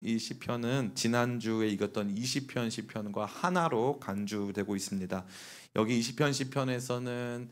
이 시편은 지난주에 읽었던 20편 시편과 하나로 간주되고 있습니다. 여기 20편 시편에서는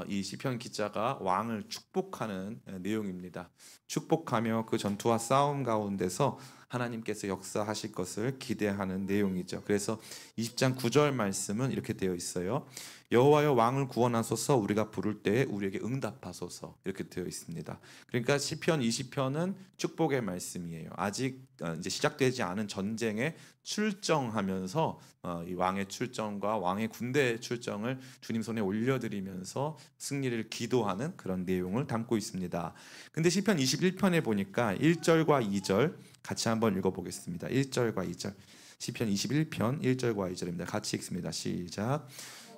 이 시편 기자가 왕을 축복하는 내용입니다. 축복하며 그 전투와 싸움 가운데서 하나님께서 역사하실 것을 기대하는 내용이죠. 그래서 20장 9절 말씀은 이렇게 되어 있어요. 여호와여 왕을 구원하소서, 우리가 부를 때에 우리에게 응답하소서, 이렇게 되어 있습니다. 그러니까 시편 20편은 축복의 말씀이에요. 아직 이제 시작되지 않은 전쟁에 출정하면서 이 왕의 출정과 왕의 군대의 출정을 주님 손에 올려드리면서 승리를 기도하는 그런 내용을 담고 있습니다. 근데 시편 21편에 보니까 1절과 2절 같이 한번 읽어보겠습니다. 1절과 2절. 시편 21편 1절과 2절입니다. 같이 읽습니다. 시작.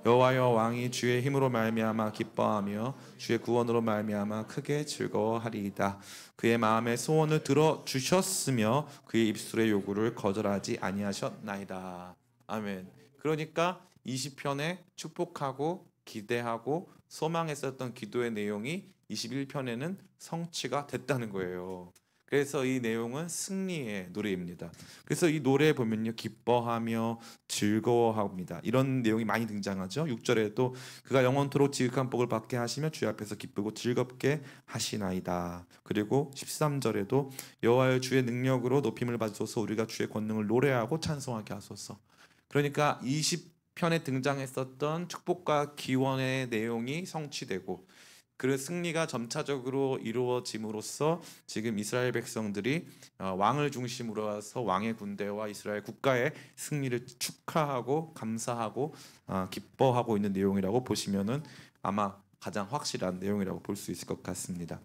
여호와여 왕이 주의 힘으로 말미암아 기뻐하며 주의 구원으로 말미암아 크게 즐거워하리이다. 그의 마음의 소원을 들어 주셨으며 그의 입술의 요구를 거절하지 아니하셨나이다. 아멘. 그러니까 20편에 축복하고 기대하고 소망했었던 기도의 내용이 21편에는 성취가 됐다는 거예요. 그래서 이 내용은 승리의 노래입니다. 그래서 이 노래에 보면요, 기뻐하며 즐거워합니다. 이런 내용이 많이 등장하죠. 6절에도 그가 영원토록 지극한 복을 받게 하시며 주의 앞에서 기쁘고 즐겁게 하시나이다. 그리고 13절에도 여호와의 주의 능력으로 높임을 받으소서, 우리가 주의 권능을 노래하고 찬송하게 하소서. 그러니까 20편에 등장했었던 축복과 기원의 내용이 성취되고 그 승리가 점차적으로 이루어짐으로써 지금 이스라엘 백성들이 왕을 중심으로 해서 왕의 군대와 이스라엘 국가의 승리를 축하하고 감사하고 기뻐하고 있는 내용이라고 보시면은 아마 가장 확실한 내용이라고 볼 수 있을 것 같습니다.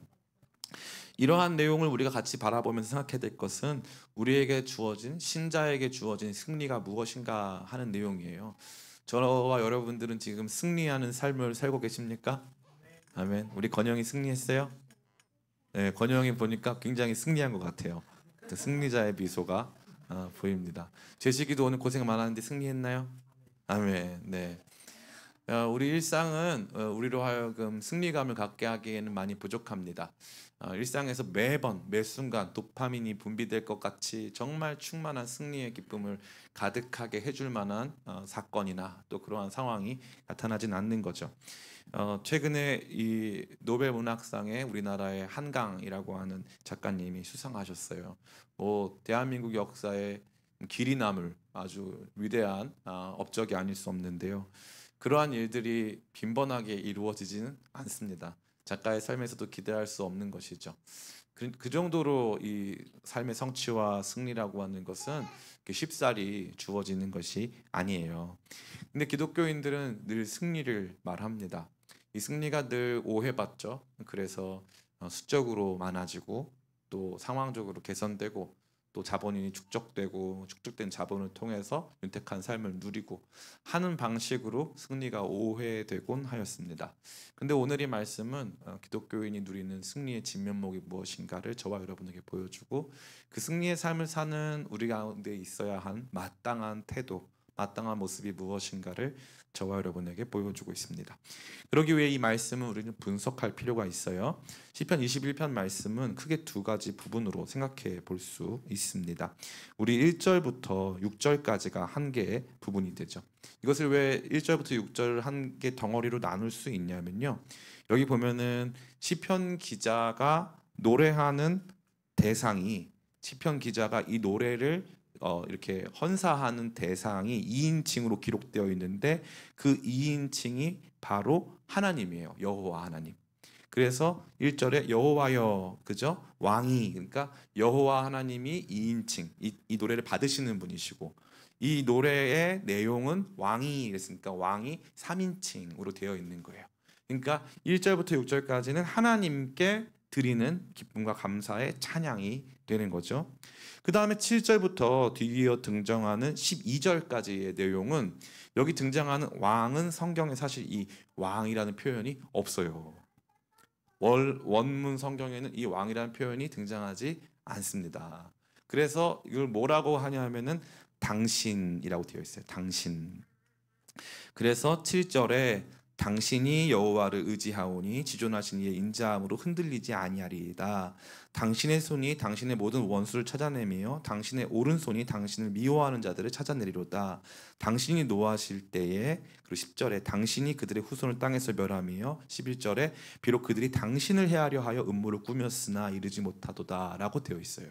이러한 내용을 우리가 같이 바라보면서 생각해야 될 것은 우리에게 주어진, 신자에게 주어진 승리가 무엇인가 하는 내용이에요. 저와 여러분들은 지금 승리하는 삶을 살고 계십니까? 아멘. 우리 건영이 승리했어요? 네, 건영이 보니까 굉장히 승리한 것 같아요. 승리자의 미소가 보입니다. 제시기도 오늘 고생 많았는데 승리했나요? 아멘. 네. 우리 일상은 우리로 하여금 승리감을 갖게 하기에는 많이 부족합니다. 일상에서 매번 매 순간 도파민이 분비될 것 같이 정말 충만한 승리의 기쁨을 가득하게 해줄 만한 사건이나 또 그러한 상황이 나타나진 않는 거죠. 최근에 이 노벨 문학상에 우리나라의 한강이라고 하는 작가님이 수상하셨어요. 대한민국 역사에 길이 남을 아주 위대한 업적이 아닐 수 없는데요. 그러한 일들이 빈번하게 이루어지지는 않습니다. 작가의 삶에서도 기대할 수 없는 것이죠. 그 정도로 이 삶의 성취와 승리라고 하는 것은 쉽사리 주어지는 것이 아니에요. 근데 기독교인들은 늘 승리를 말합니다. 이 승리가 늘 오해받죠. 그래서 수적으로 많아지고 또 상황적으로 개선되고 또 자본이 축적되고 축적된 자본을 통해서 윤택한 삶을 누리고 하는 방식으로 승리가 오해되곤 하였습니다. 근데 오늘 이 말씀은 기독교인이 누리는 승리의 진면목이 무엇인가를 저와 여러분에게 보여주고 그 승리의 삶을 사는 우리 가운데 있어야 한 마땅한 태도, 마땅한 모습이 무엇인가를 저와 여러분에게 보여주고 있습니다. 그러기 위해 이 말씀은 우리는 분석할 필요가 있어요. 시편 21편 말씀은 크게 두 가지 부분으로 생각해 볼 수 있습니다. 우리 1절부터 6절까지가 한 개의 부분이 되죠. 이것을 왜 1절부터 6절 한 개 덩어리로 나눌 수 있냐면요. 여기 보면은 시편 기자가 노래하는 대상이 시편 기자가 이 노래를 이렇게 헌사하는 대상이 2인칭으로 기록되어 있는데 그 2인칭이 바로 하나님이에요. 여호와 하나님. 그래서 1절에 여호와여, 그죠? 왕이, 그러니까 여호와 하나님이 2인칭, 이 노래를 받으시는 분이시고 이 노래의 내용은 왕이, 그랬으니까 왕이 3인칭으로 되어 있는 거예요. 그러니까 1절부터 6절까지는 하나님께 드리는 기쁨과 감사의 찬양이 되는 거죠. 그 다음에 7절부터 뒤이어 등장하는 12절까지의 내용은 여기 등장하는 왕은 성경에 사실 이 왕이라는 표현이 없어요. 원문 성경에는 이 왕이라는 표현이 등장하지 않습니다. 그래서 이걸 뭐라고 하냐면은 당신이라고 되어 있어요. 당신. 그래서 7절에 당신이 여호와를 의지하오니 지존하신 이의 인자함으로 흔들리지 아니하리이다. 당신의 손이 당신의 모든 원수를 찾아내며 당신의 오른손이 당신을 미워하는 자들을 찾아내리로다. 당신이 노하실 때에, 그리고 10절에 당신이 그들의 후손을 땅에서 멸하며 11절에 비록 그들이 당신을 해하려 하여 음모를 꾸몄으나 이르지 못하도다 라고 되어 있어요.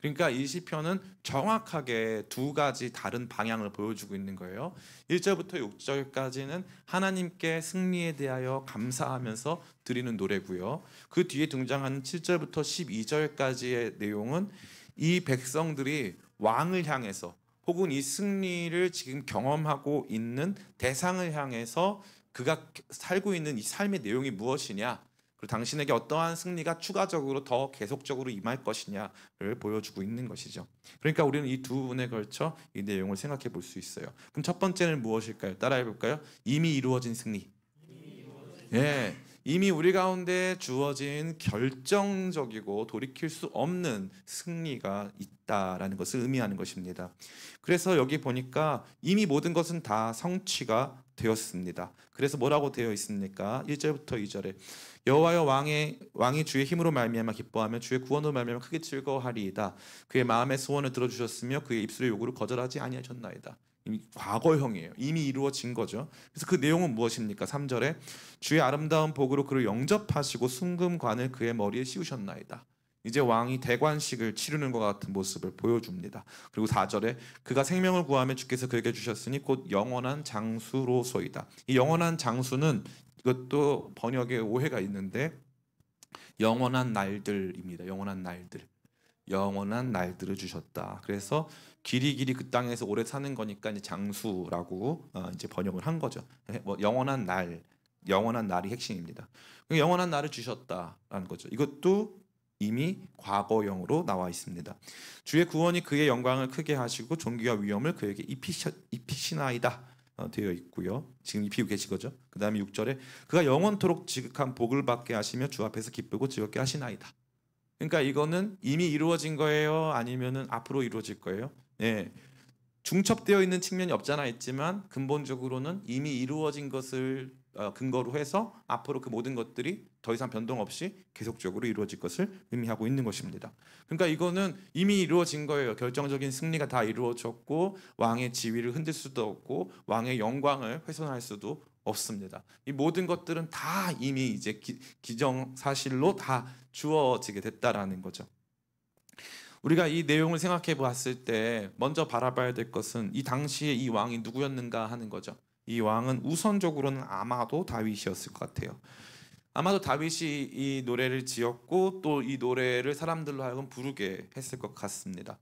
그러니까 이 시편은 정확하게 두 가지 다른 방향을 보여주고 있는 거예요. 1절부터 6절까지는 하나님께 승리에 대하여 감사하면서 드리는 노래고요. 그 뒤에 등장하는 7절부터 12절까지의 내용은 이 백성들이 왕을 향해서 혹은 이 승리를 지금 경험하고 있는 대상을 향해서 그가 살고 있는 이 삶의 내용이 무엇이냐, 그리고 당신에게 어떠한 승리가 추가적으로 더 계속적으로 임할 것이냐를 보여주고 있는 것이죠. 그러니까 우리는 이 두 부분에 걸쳐 이 내용을 생각해 볼 수 있어요. 그럼 첫 번째는 무엇일까요? 따라해 볼까요? 이미 이루어진 승리. 예, 이미 우리 가운데 주어진 결정적이고 돌이킬 수 없는 승리가 있다라는 것을 의미하는 것입니다. 그래서 여기 보니까 이미 모든 것은 다 성취가 되었습니다. 그래서 뭐라고 되어 있습니까? 1절부터 2절에 여호와여 왕이 주의 힘으로 말미암아 기뻐하며 주의 구원으로 말미암아 크게 즐거워하리이다. 그의 마음의 소원을 들어주셨으며 그의 입술의 요구를 거절하지 아니하셨나이다. 이미 과거형이에요. 이미 이루어진 거죠. 그래서 그 내용은 무엇입니까? 3절에 주의 아름다운 복으로 그를 영접하시고 순금관을 그의 머리에 씌우셨나이다. 이제 왕이 대관식을 치르는 것 같은 모습을 보여줍니다. 그리고 4절에 그가 생명을 구하며 주께서 그에게 주셨으니 곧 영원한 장수로소이다. 이 영원한 장수는 이것도 번역에 오해가 있는데 영원한 날들입니다. 영원한 날들. 영원한 날들을 주셨다. 그래서 길이 그 땅에서 오래 사는 거니까 이제 장수라고 이제 번역을 한 거죠. 뭐 영원한 날, 영원한 날이 핵심입니다. 영원한 날을 주셨다라는 거죠. 이것도 이미 과거형으로 나와 있습니다. 주의 구원이 그의 영광을 크게 하시고 존귀와 위엄을 그에게 입히시나이다 되어 있고요. 지금 입히고 계신 거죠. 그 다음에 6절에 그가 영원토록 지극한 복을 받게 하시며 주 앞에서 기쁘고 즐겁게 하시나이다. 그러니까 이거는 이미 이루어진 거예요? 아니면은 앞으로 이루어질 거예요? 네. 중첩되어 있는 측면이 없잖아 있지만 근본적으로는 이미 이루어진 것을 근거로 해서 앞으로 그 모든 것들이 더 이상 변동 없이 계속적으로 이루어질 것을 의미하고 있는 것입니다. 그러니까 이거는 이미 이루어진 거예요. 결정적인 승리가 다 이루어졌고 왕의 지위를 흔들 수도 없고 왕의 영광을 훼손할 수도 없습니다. 이 모든 것들은 다 이미 이제 기정사실로 다 주어지게 됐다라는 거죠. 우리가 이 내용을 생각해 봤을 때 먼저 바라봐야 될 것은 이 당시에 이 왕이 누구였는가 하는 거죠. 이 왕은 우선적으로는 아마도 다윗이었을 것 같아요. 아마도 다윗이 이 노래를 지었고 또 이 노래를 사람들로 하여금 부르게 했을 것 같습니다.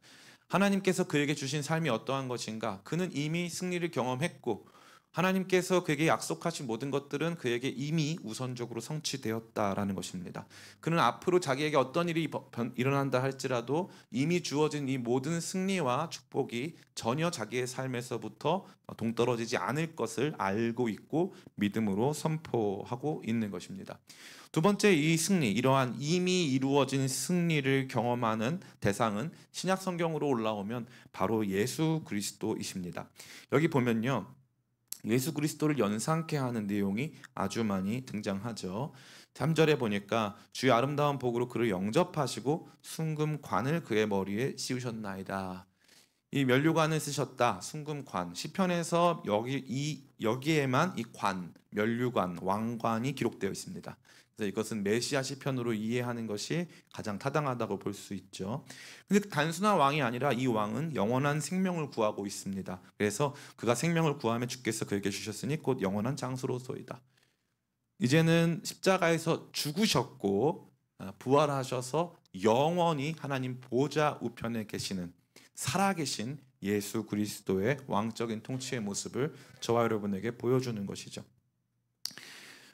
하나님께서 그에게 주신 삶이 어떠한 것인가? 그는 이미 승리를 경험했고 하나님께서 그에게 약속하신 모든 것들은 그에게 이미 우선적으로 성취되었다라는 것입니다. 그는 앞으로 자기에게 어떤 일이 일어난다 할지라도 이미 주어진 이 모든 승리와 축복이 전혀 자기의 삶에서부터 동떨어지지 않을 것을 알고 있고 믿음으로 선포하고 있는 것입니다. 두 번째, 이 승리, 이러한 이미 이루어진 승리를 경험하는 대상은 신약 성경으로 올라오면 바로 예수 그리스도이십니다. 여기 보면요, 예수 그리스도를 연상케 하는 내용이 아주 많이 등장하죠. 3절에 보니까 주의 아름다운 복으로 그를 영접하시고 순금관을 그의 머리에 씌우셨나이다. 이 면류관을 쓰셨다. 순금관. 시편에서 여기에만 이 관, 면류관, 왕관이 기록되어 있습니다. 그래서 이것은 메시아 시편으로 이해하는 것이 가장 타당하다고 볼 수 있죠. 근데 단순한 왕이 아니라 이 왕은 영원한 생명을 구하고 있습니다. 그래서 그가 생명을 구하며 주께서 그에게 주셨으니 곧 영원한 장수로소이다. 이제는 십자가에서 죽으셨고 부활하셔서 영원히 하나님 보좌 우편에 계시는 살아계신 예수 그리스도의 왕적인 통치의 모습을 저와 여러분에게 보여주는 것이죠.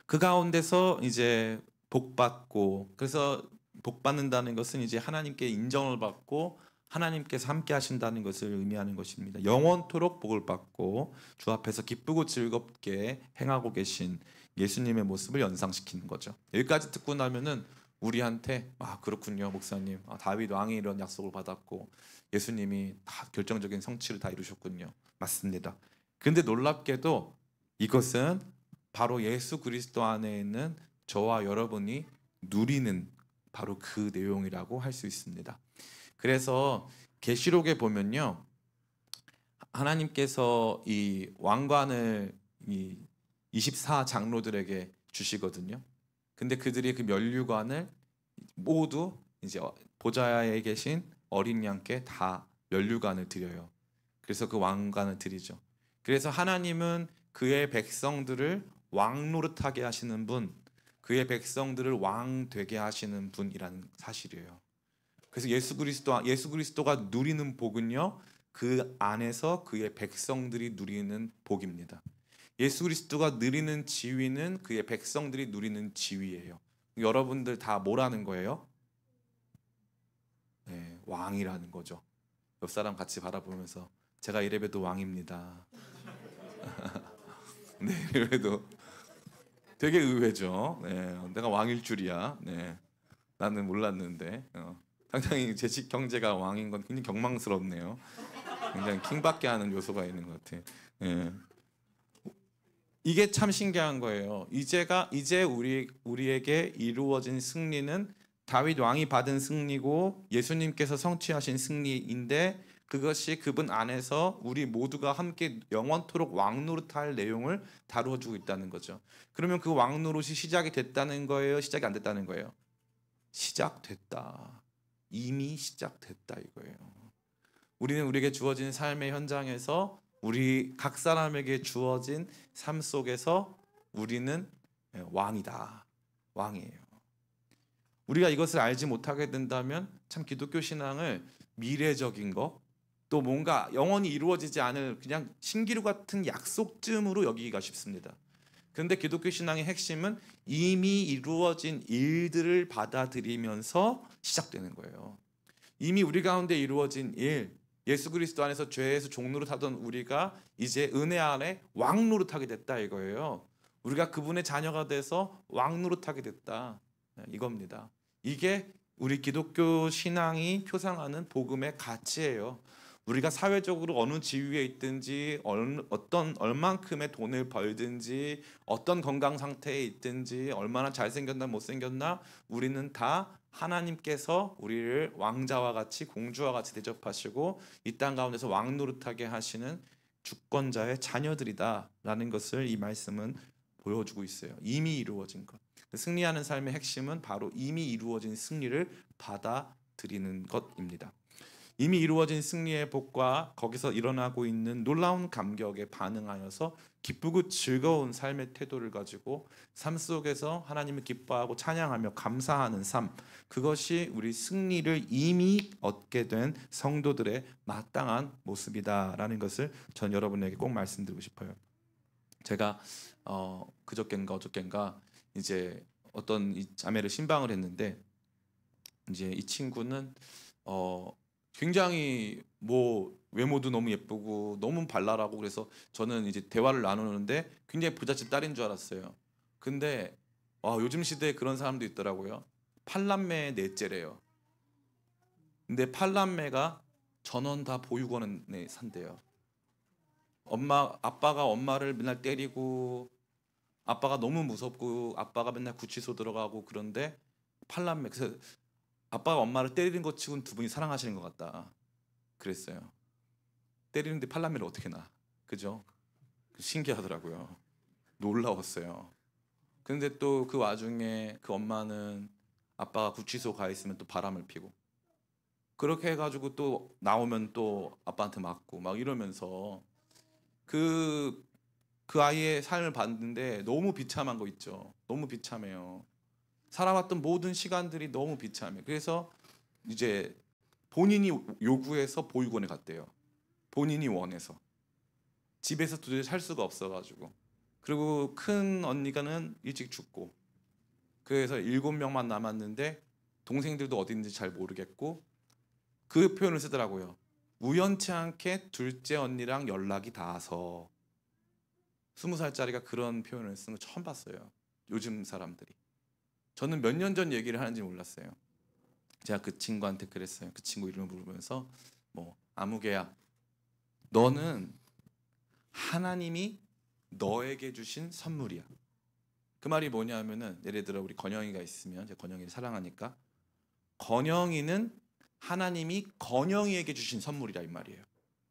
그 가운데서 이제 복받고, 그래서 복받는다는 것은 이제 하나님께 인정을 받고 하나님께서 함께 하신다는 것을 의미하는 것입니다. 영원토록 복을 받고 주 앞에서 기쁘고 즐겁게 행하고 계신 예수님의 모습을 연상시키는 거죠. 여기까지 듣고 나면은 우리한테 그렇군요 목사님, 다윗 왕이 이런 약속을 받았고 예수님이 다 결정적인 성취를 다 이루셨군요. 맞습니다. 근데 놀랍게도 이것은 바로 예수 그리스도 안에 있는 저와 여러분이 누리는 바로 그 내용이라고 할 수 있습니다. 그래서 계시록에 보면요, 하나님께서 이 왕관을 이 24장로들에게 주시거든요. 근데 그들이 그 면류관을 모두 이제 보좌에 계신 어린 양께 다 면류관을 드려요. 그래서 그 왕관을 드리죠. 그래서 하나님은 그의 백성들을 왕 노릇하게 하시는 분, 그의 백성들을 왕 되게 하시는 분이라는 사실이에요. 그래서 예수 그리스도가 누리는 복은요, 그 안에서 그의 백성들이 누리는 복입니다. 예수 그리스도가 누리는 지위는 그의 백성들이 누리는 지위예요. 여러분들 다 뭐라는 거예요? 네, 왕이라는 거죠. 옆 사람 같이 바라보면서 제가 이래봬도 왕입니다. 네, 이래봬도 되게 의외죠. 네, 내가 왕일 줄이야. 네, 나는 몰랐는데. 상당히 제 경제가 왕인 건 굉장히 경망스럽네요. 굉장히 킹받게 하는 요소가 있는 것 같아요. 예. 이게 참 신기한 거예요. 이제 우리에게 이루어진 승리는 다윗 왕이 받은 승리고 예수님께서 성취하신 승리인데, 그것이 그분 안에서 우리 모두가 함께 영원토록 왕 노릇할 내용을 다루어주고 있다는 거죠. 그러면 그 왕 노릇이 시작이 됐다는 거예요? 시작이 안 됐다는 거예요? 시작됐다. 이미 시작됐다 이거예요. 우리는 우리에게 주어진 삶의 현장에서 우리 각 사람에게 주어진 삶 속에서 우리는 왕이다. 왕이에요. 우리가 이것을 알지 못하게 된다면 참 기독교 신앙을 미래적인 거, 또 뭔가 영원히 이루어지지 않을 그냥 신기루 같은 약속쯤으로 여기기가 쉽습니다. 그런데 기독교 신앙의 핵심은 이미 이루어진 일들을 받아들이면서 시작되는 거예요. 이미 우리 가운데 이루어진 일, 예수 그리스도 안에서 죄에서 종노릇하던 우리가 이제 은혜 안에 왕 노릇하게 됐다 이거예요. 우리가 그분의 자녀가 돼서 왕 노릇하게 됐다 이겁니다. 이게 우리 기독교 신앙이 표상하는 복음의 가치예요. 우리가 사회적으로 어느 지위에 있든지 얼만큼의 돈을 벌든지 어떤 건강 상태에 있든지 얼마나 잘생겼나 못생겼나 우리는 다 하나님께서 우리를 왕자와 같이 공주와 같이 대접하시고 이 땅 가운데서 왕 노릇하게 하시는 주권자의 자녀들이다라는 것을 이 말씀은 보여주고 있어요. 이미 이루어진 것. 승리하는 삶의 핵심은 바로 이미 이루어진 승리를 받아들이는 것입니다. 이미 이루어진 승리의 복과 거기서 일어나고 있는 놀라운 감격에 반응하여서 기쁘고 즐거운 삶의 태도를 가지고 삶 속에서 하나님을 기뻐하고 찬양하며 감사하는 삶, 그것이 우리 승리를 이미 얻게 된 성도들의 마땅한 모습이다라는 것을 전 여러분에게 꼭 말씀드리고 싶어요. 제가 그저껜가 어저껜가 이제 어떤 이 자매를 신방을 했는데, 이제 이 친구는 굉장히 뭐 외모도 너무 예쁘고 너무 발랄하고, 그래서 저는 이제 대화를 나누는데 굉장히 부잣집 딸인 줄 알았어요. 근데 요즘 시대에 그런 사람도 있더라고요. 팔남매 넷째래요. 근데 팔남매가 전원 다 보육원에 산대요. 아빠가 엄마를 맨날 때리고, 아빠가 너무 무섭고, 아빠가 맨날 구치소 들어가고, 그런데 팔남매, 그래서 아빠가 엄마를 때리는 것 치고는 두 분이 사랑하시는 것 같다 그랬어요. 때리는데 팔남매를 어떻게 나, 그죠? 신기하더라고요. 놀라웠어요. 근데 또 그 와중에 그 엄마는 아빠가 구치소 가 있으면 또 바람을 피고, 그렇게 해가지고 또 나오면 또 아빠한테 맞고 막 이러면서 그 아이의 삶을 봤는데 너무 비참한 거 있죠. 너무 비참해요. 살아왔던 모든 시간들이 너무 비참해. 그래서 이제 본인이 요구해서 보육원에 갔대요. 본인이 원해서. 집에서 도저히 살 수가 없어가지고. 그리고 큰 언니가는 일찍 죽고, 그래서 7명만 남았는데 동생들도 어디 있는지 잘 모르겠고, 그 표현을 쓰더라고요. 우연치 않게 둘째 언니랑 연락이 닿아서. 20살짜리가 그런 표현을 쓰는 거 처음 봤어요. 요즘 사람들이. 저는 몇 년 전 얘기를 하는지 몰랐어요. 제가 그 친구한테 그랬어요. 그 친구 이름을 부르면서 아무개야, 너는 하나님이 너에게 주신 선물이야. 그 말이 뭐냐면은 예를 들어 우리 건영이가 있으면 제가 건영이를 사랑하니까 건영이는 하나님이 건영이에게 주신 선물이라 이 말이에요.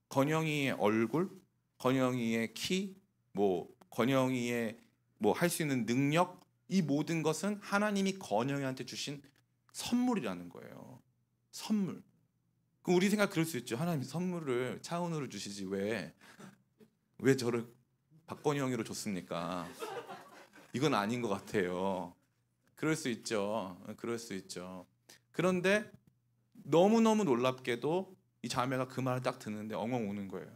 건영이의 얼굴, 건영이의 키, 뭐 건영이의 뭐 할 수 있는 능력, 이 모든 것은 하나님이 건영이한테 주신 선물이라는 거예요. 선물. 그럼 우리 생각 그럴 수 있죠. 하나님 선물을 차은우로 주시지 왜 저를 박건영이로 줬습니까? 이건 아닌 것 같아요. 그럴 수 있죠. 그럴 수 있죠. 그런데 너무너무 놀랍게도 이 자매가 그 말을 딱 듣는데 엉엉 우는 거예요.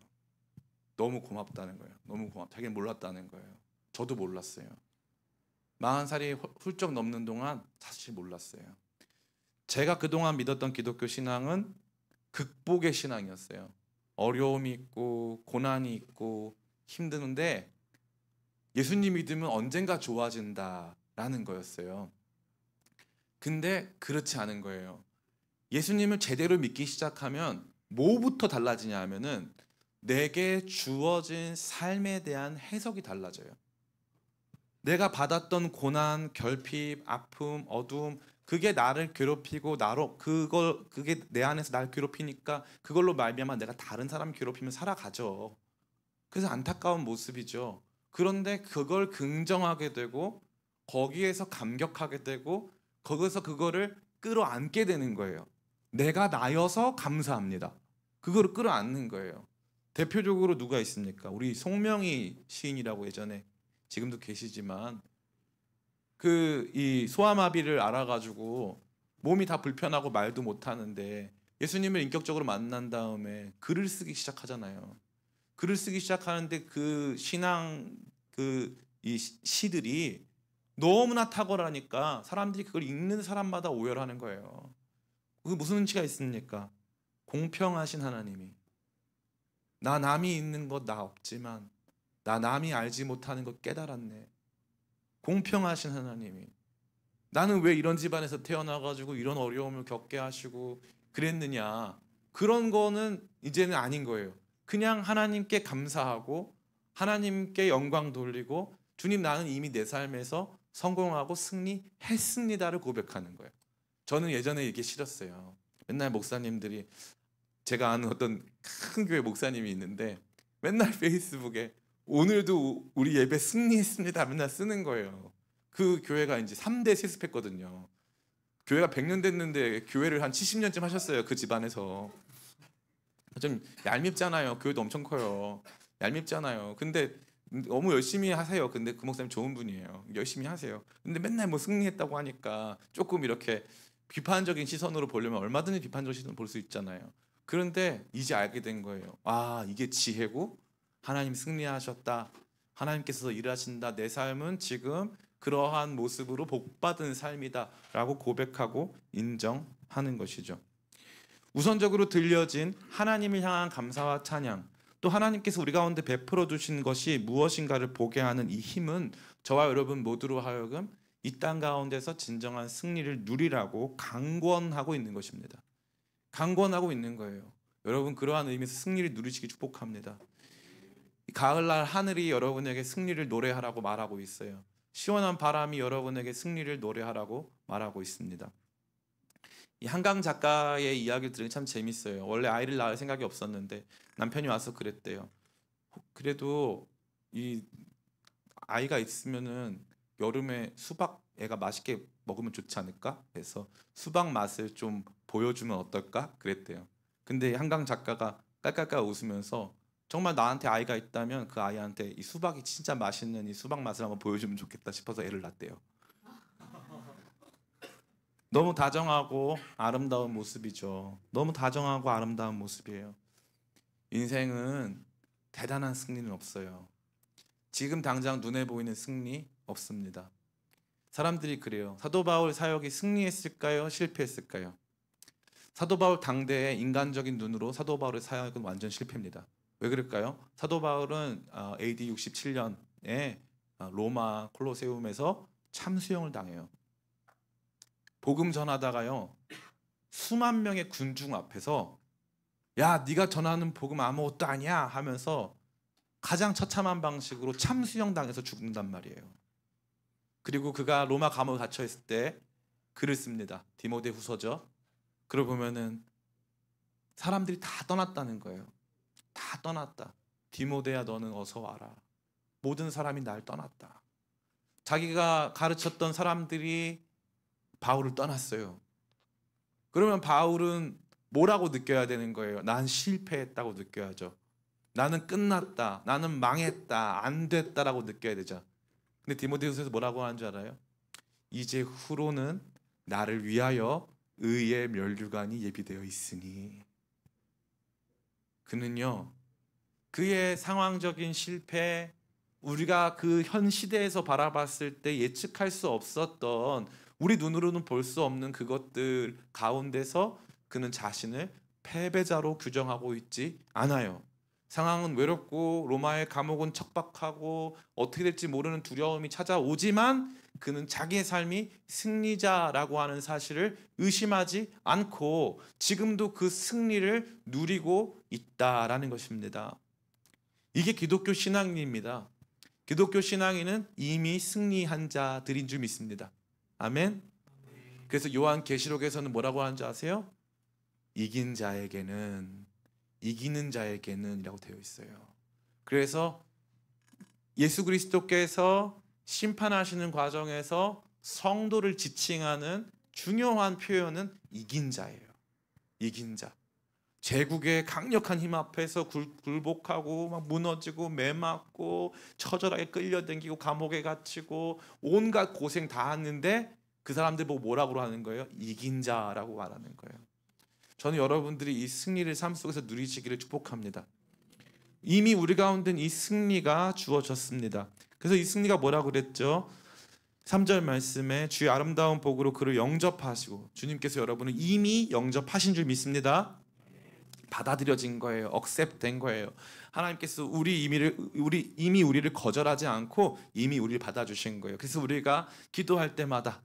너무 고맙다는 거예요. 너무 고맙다. 자기는 몰랐다는 거예요. 저도 몰랐어요. 40살이 훌쩍 넘는 동안 사실 몰랐어요. 제가 그동안 믿었던 기독교 신앙은 극복의 신앙이었어요. 어려움이 있고 고난이 있고 힘드는데 예수님 믿으면 언젠가 좋아진다라는 거였어요. 근데 그렇지 않은 거예요. 예수님을 제대로 믿기 시작하면 뭐부터 달라지냐 하면은 내게 주어진 삶에 대한 해석이 달라져요. 내가 받았던 고난, 결핍, 아픔, 어두움, 그게 나를 괴롭히고 그게 내 안에서 날 괴롭히니까 그걸로 말미암아 내가 다른 사람 괴롭히면 살아가죠. 그래서 안타까운 모습이죠. 그런데 그걸 긍정하게 되고 거기에서 감격하게 되고 거기서 그거를 끌어안게 되는 거예요. 내가 나여서 감사합니다. 그거를 끌어안는 거예요. 대표적으로 누가 있습니까? 우리 송명희 시인이라고 예전에 지금도 계시지만 이 소아마비를 알아가지고 몸이 다 불편하고 말도 못하는데 예수님을 인격적으로 만난 다음에 글을 쓰기 시작하잖아요. 글을 쓰기 시작하는데 그 신앙 이 시들이 너무나 탁월하니까 사람들이 그걸 읽는 사람마다 오열하는 거예요. 그게 무슨 의미가 있습니까? 공평하신 하나님이 나 남이 있는 것 나 없지만 나 남이 알지 못하는 것 깨달았네. 공평하신 하나님이 나는 왜 이런 집안에서 태어나가지고 이런 어려움을 겪게 하시고 그랬느냐, 그런 거는 이제는 아닌 거예요. 그냥 하나님께 감사하고 하나님께 영광 돌리고 주님 나는 이미 내 삶에서 성공하고 승리했습니다를 고백하는 거예요. 저는 예전에 이게 싫었어요. 맨날 목사님들이, 제가 아는 어떤 큰 교회 목사님이 있는데 맨날 페이스북에 오늘도 우리 예배 승리했습니다 맨날 쓰는 거예요. 그 교회가 이제 3대 세습했거든요. 교회가 100년 됐는데 교회를 한 70년쯤 하셨어요. 그 집안에서. 좀 얄밉잖아요. 교회도 엄청 커요. 얄밉잖아요. 근데 너무 열심히 하세요. 근데 그 목사님 좋은 분이에요. 열심히 하세요. 근데 맨날 뭐 승리했다고 하니까 조금 이렇게 비판적인 시선으로 보려면 얼마든지 비판적인 시선으로 볼 수 있잖아요. 그런데 이제 알게 된 거예요. 아, 이게 지혜고 하나님 승리하셨다. 하나님께서 일하신다. 내 삶은 지금 그러한 모습으로 복받은 삶이다 라고 고백하고 인정하는 것이죠. 우선적으로 들려진 하나님을 향한 감사와 찬양, 또 하나님께서 우리 가운데 베풀어 주신 것이 무엇인가를 보게 하는 이 힘은 저와 여러분 모두로 하여금 이 땅 가운데서 진정한 승리를 누리라고 강권하고 있는 것입니다. 강권하고 있는 거예요. 여러분 그러한 의미에서 승리를 누리시기 축복합니다. 가을날 하늘이 여러분에게 승리를 노래하라고 말하고 있어요. 시원한 바람이 여러분에게 승리를 노래하라고 말하고 있습니다. 이 한강 작가의 이야기를 들으니 참 재밌어요. 원래 아이를 낳을 생각이 없었는데 남편이 와서 그랬대요. 그래도 이 아이가 있으면은 여름에 수박 애가 맛있게 먹으면 좋지 않을까? 그래서 수박 맛을 좀 보여주면 어떨까? 그랬대요. 근데 한강 작가가 깔깔깔 웃으면서 정말 나한테 아이가 있다면 그 아이한테 이 수박이 진짜 맛있는 이 수박 맛을 한번 보여주면 좋겠다 싶어서 애를 낳았대요. 너무 다정하고 아름다운 모습이죠. 너무 다정하고 아름다운 모습이에요. 인생은 대단한 승리는 없어요. 지금 당장 눈에 보이는 승리 없습니다. 사람들이 그래요. 사도 바울 사역이 승리했을까요? 실패했을까요? 사도 바울 당대의 인간적인 눈으로 사도 바울의 사역은 완전 실패입니다. 왜 그럴까요? 사도 바울은 AD 67년에 로마 콜로세움에서 참수형을 당해요. 복음 전하다가요, 수만 명의 군중 앞에서 야, 네가 전하는 복음 아무것도 아니야 하면서 가장 처참한 방식으로 참수형 당해서 죽는단 말이에요. 그리고 그가 로마 감옥에 갇혀 있을 때 글을 씁니다. 디모데후서죠. 그러고 보면은 사람들이 다 떠났다는 거예요. 다 떠났다. 디모데야 너는 어서 와라. 모든 사람이 날 떠났다. 자기가 가르쳤던 사람들이 바울을 떠났어요. 그러면 바울은 뭐라고 느껴야 되는 거예요? 난 실패했다고 느껴야죠. 나는 끝났다. 나는 망했다. 안 됐다라고 느껴야 되죠. 근데 디모데후서에서 뭐라고 하는 줄 알아요? 이제 후로는 나를 위하여 의의 면류관이 예비되어 있으니. 그는요, 그의 상황적인 실패, 우리가 그 현 시대에서 바라봤을 때 예측할 수 없었던, 우리 눈으로는 볼 수 없는 그것들 가운데서 그는 자신을 패배자로 규정하고 있지 않아요. 상황은 외롭고 로마의 감옥은 척박하고 어떻게 될지 모르는 두려움이 찾아오지만 그는 자기의 삶이 승리자라고 하는 사실을 의심하지 않고 지금도 그 승리를 누리고 있다라는 것입니다. 이게 기독교 신앙입니다. 기독교 신앙인은 이미 승리한 자들인 줄 믿습니다. 아멘. 그래서 요한계시록에서는 뭐라고 하는지 아세요? 이긴 자에게는, 이기는 자에게는 이라고 되어 있어요. 그래서 예수 그리스도께서 심판하시는 과정에서 성도를 지칭하는 중요한 표현은 이긴 자예요. 이긴 자. 제국의 강력한 힘 앞에서 굴복하고 막 무너지고 매맞고 처절하게 끌려다니고 감옥에 갇히고 온갖 고생 다 했는데 그 사람들 보고 뭐라고 하는 거예요? 이긴 자라고 말하는 거예요. 저는 여러분들이 이 승리를 삶 속에서 누리시기를 축복합니다. 이미 우리 가운데는 이 승리가 주어졌습니다. 그래서 이 승리가 뭐라고 그랬죠? 3절 말씀에 주의 아름다운 복으로 그를 영접하시고, 주님께서 여러분을 이미 영접하신 줄 믿습니다. 받아들여진 거예요. 억셉된 거예요. 하나님께서 이미 우리를 거절하지 않고 이미 우리를 받아주신 거예요. 그래서 우리가 기도할 때마다,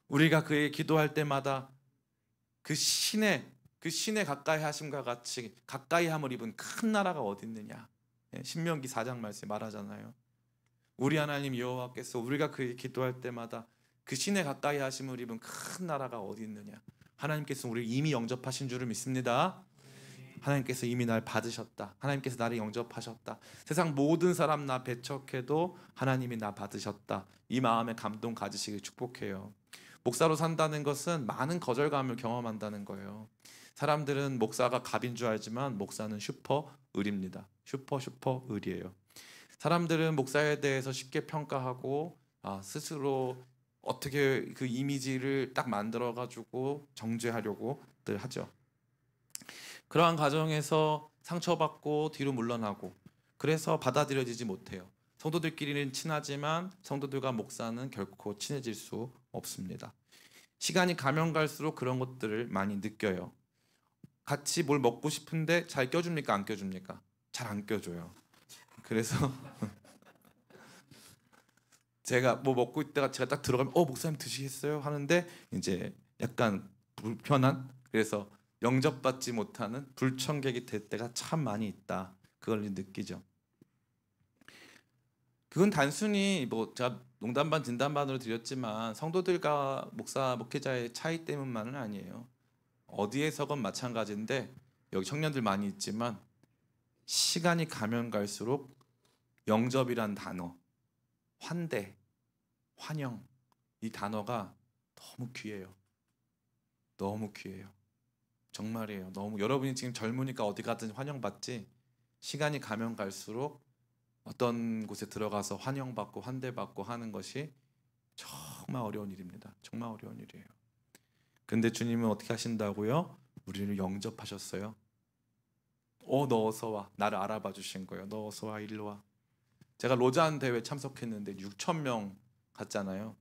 우리가 그의 기도할 때마다 그 신의 가까이 하심과 같이 가까이 함을 입은 큰 나라가 어디 있느냐. 신명기 4장 말씀에 말하잖아요. 우리 하나님 여호와께서 우리가 그의 기도할 때마다 그 신의 가까이 하심을 입은 큰 나라가 어디 있느냐. 하나님께서 우리를 이미 영접하신 줄을 믿습니다. 하나님께서 이미 날 받으셨다. 하나님께서 나를 영접하셨다. 세상 모든 사람 나 배척해도 하나님이 나 받으셨다. 이 마음에 감동 가지시길 축복해요. 목사로 산다는 것은 많은 거절감을 경험한다는 거예요. 사람들은 목사가 갑인 줄 알지만 목사는 슈퍼 을입니다. 슈퍼 을이에요. 사람들은 목사에 대해서 쉽게 평가하고 스스로 어떻게 그 이미지를 딱 만들어 가지고 정죄하려고들 하죠. 그러한 과정에서 상처받고 뒤로 물러나고, 그래서 받아들여지지 못해요. 성도들끼리는 친하지만 성도들과 목사는 결코 친해질 수 없습니다. 시간이 가면 갈수록 그런 것들을 많이 느껴요. 같이 뭘 먹고 싶은데 잘 껴줍니까? 안 껴줍니까? 잘 안 껴줘요. 그래서 제가 뭐 먹고 있다가 제가 딱 들어가면 목사님 드시겠어요? 하는데 이제 약간 불편한, 그래서 영접받지 못하는 불청객이 될 때가 참 많이 있다. 그걸 느끼죠. 그건 단순히 뭐 제가 농담 반 진담 반으로 드렸지만 성도들과 목사 목회자의 차이 때문만은 아니에요. 어디에서건 마찬가지인데 여기 청년들 많이 있지만 시간이 가면 갈수록 영접이란 단어, 환대, 환영, 이 단어가 너무 귀해요. 너무 귀해요. 정말이에요. 너무 여러분이 지금 젊으니까 어디 가든 환영받지, 시간이 가면 갈수록 어떤 곳에 들어가서 환영받고 환대받고 하는 것이 정말 어려운 일입니다. 정말 어려운 일이에요. 근데 주님은 어떻게 하신다고요? 우리를 영접하셨어요. 너 어서 와. 나를 알아봐 주신 거예요. 너 어서 와, 일로 와. 제가 로잔 대회 참석했는데 6,000명 갔잖아요.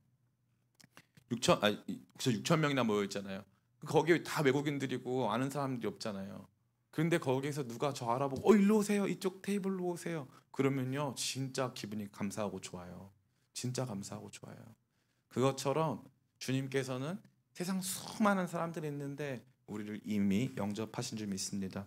6,000명이나 모여 있잖아요. 거기에 다 외국인들이고 아는 사람들이 없잖아요. 그런데 거기에서 누가 저 알아보고 일로 오세요. 이쪽 테이블로 오세요. 그러면요 진짜 기분이 감사하고 좋아요. 진짜 감사하고 좋아요. 그것처럼 주님께서는 세상 수많은 사람들이 있는데 우리를 이미 영접하신 줄 믿습니다.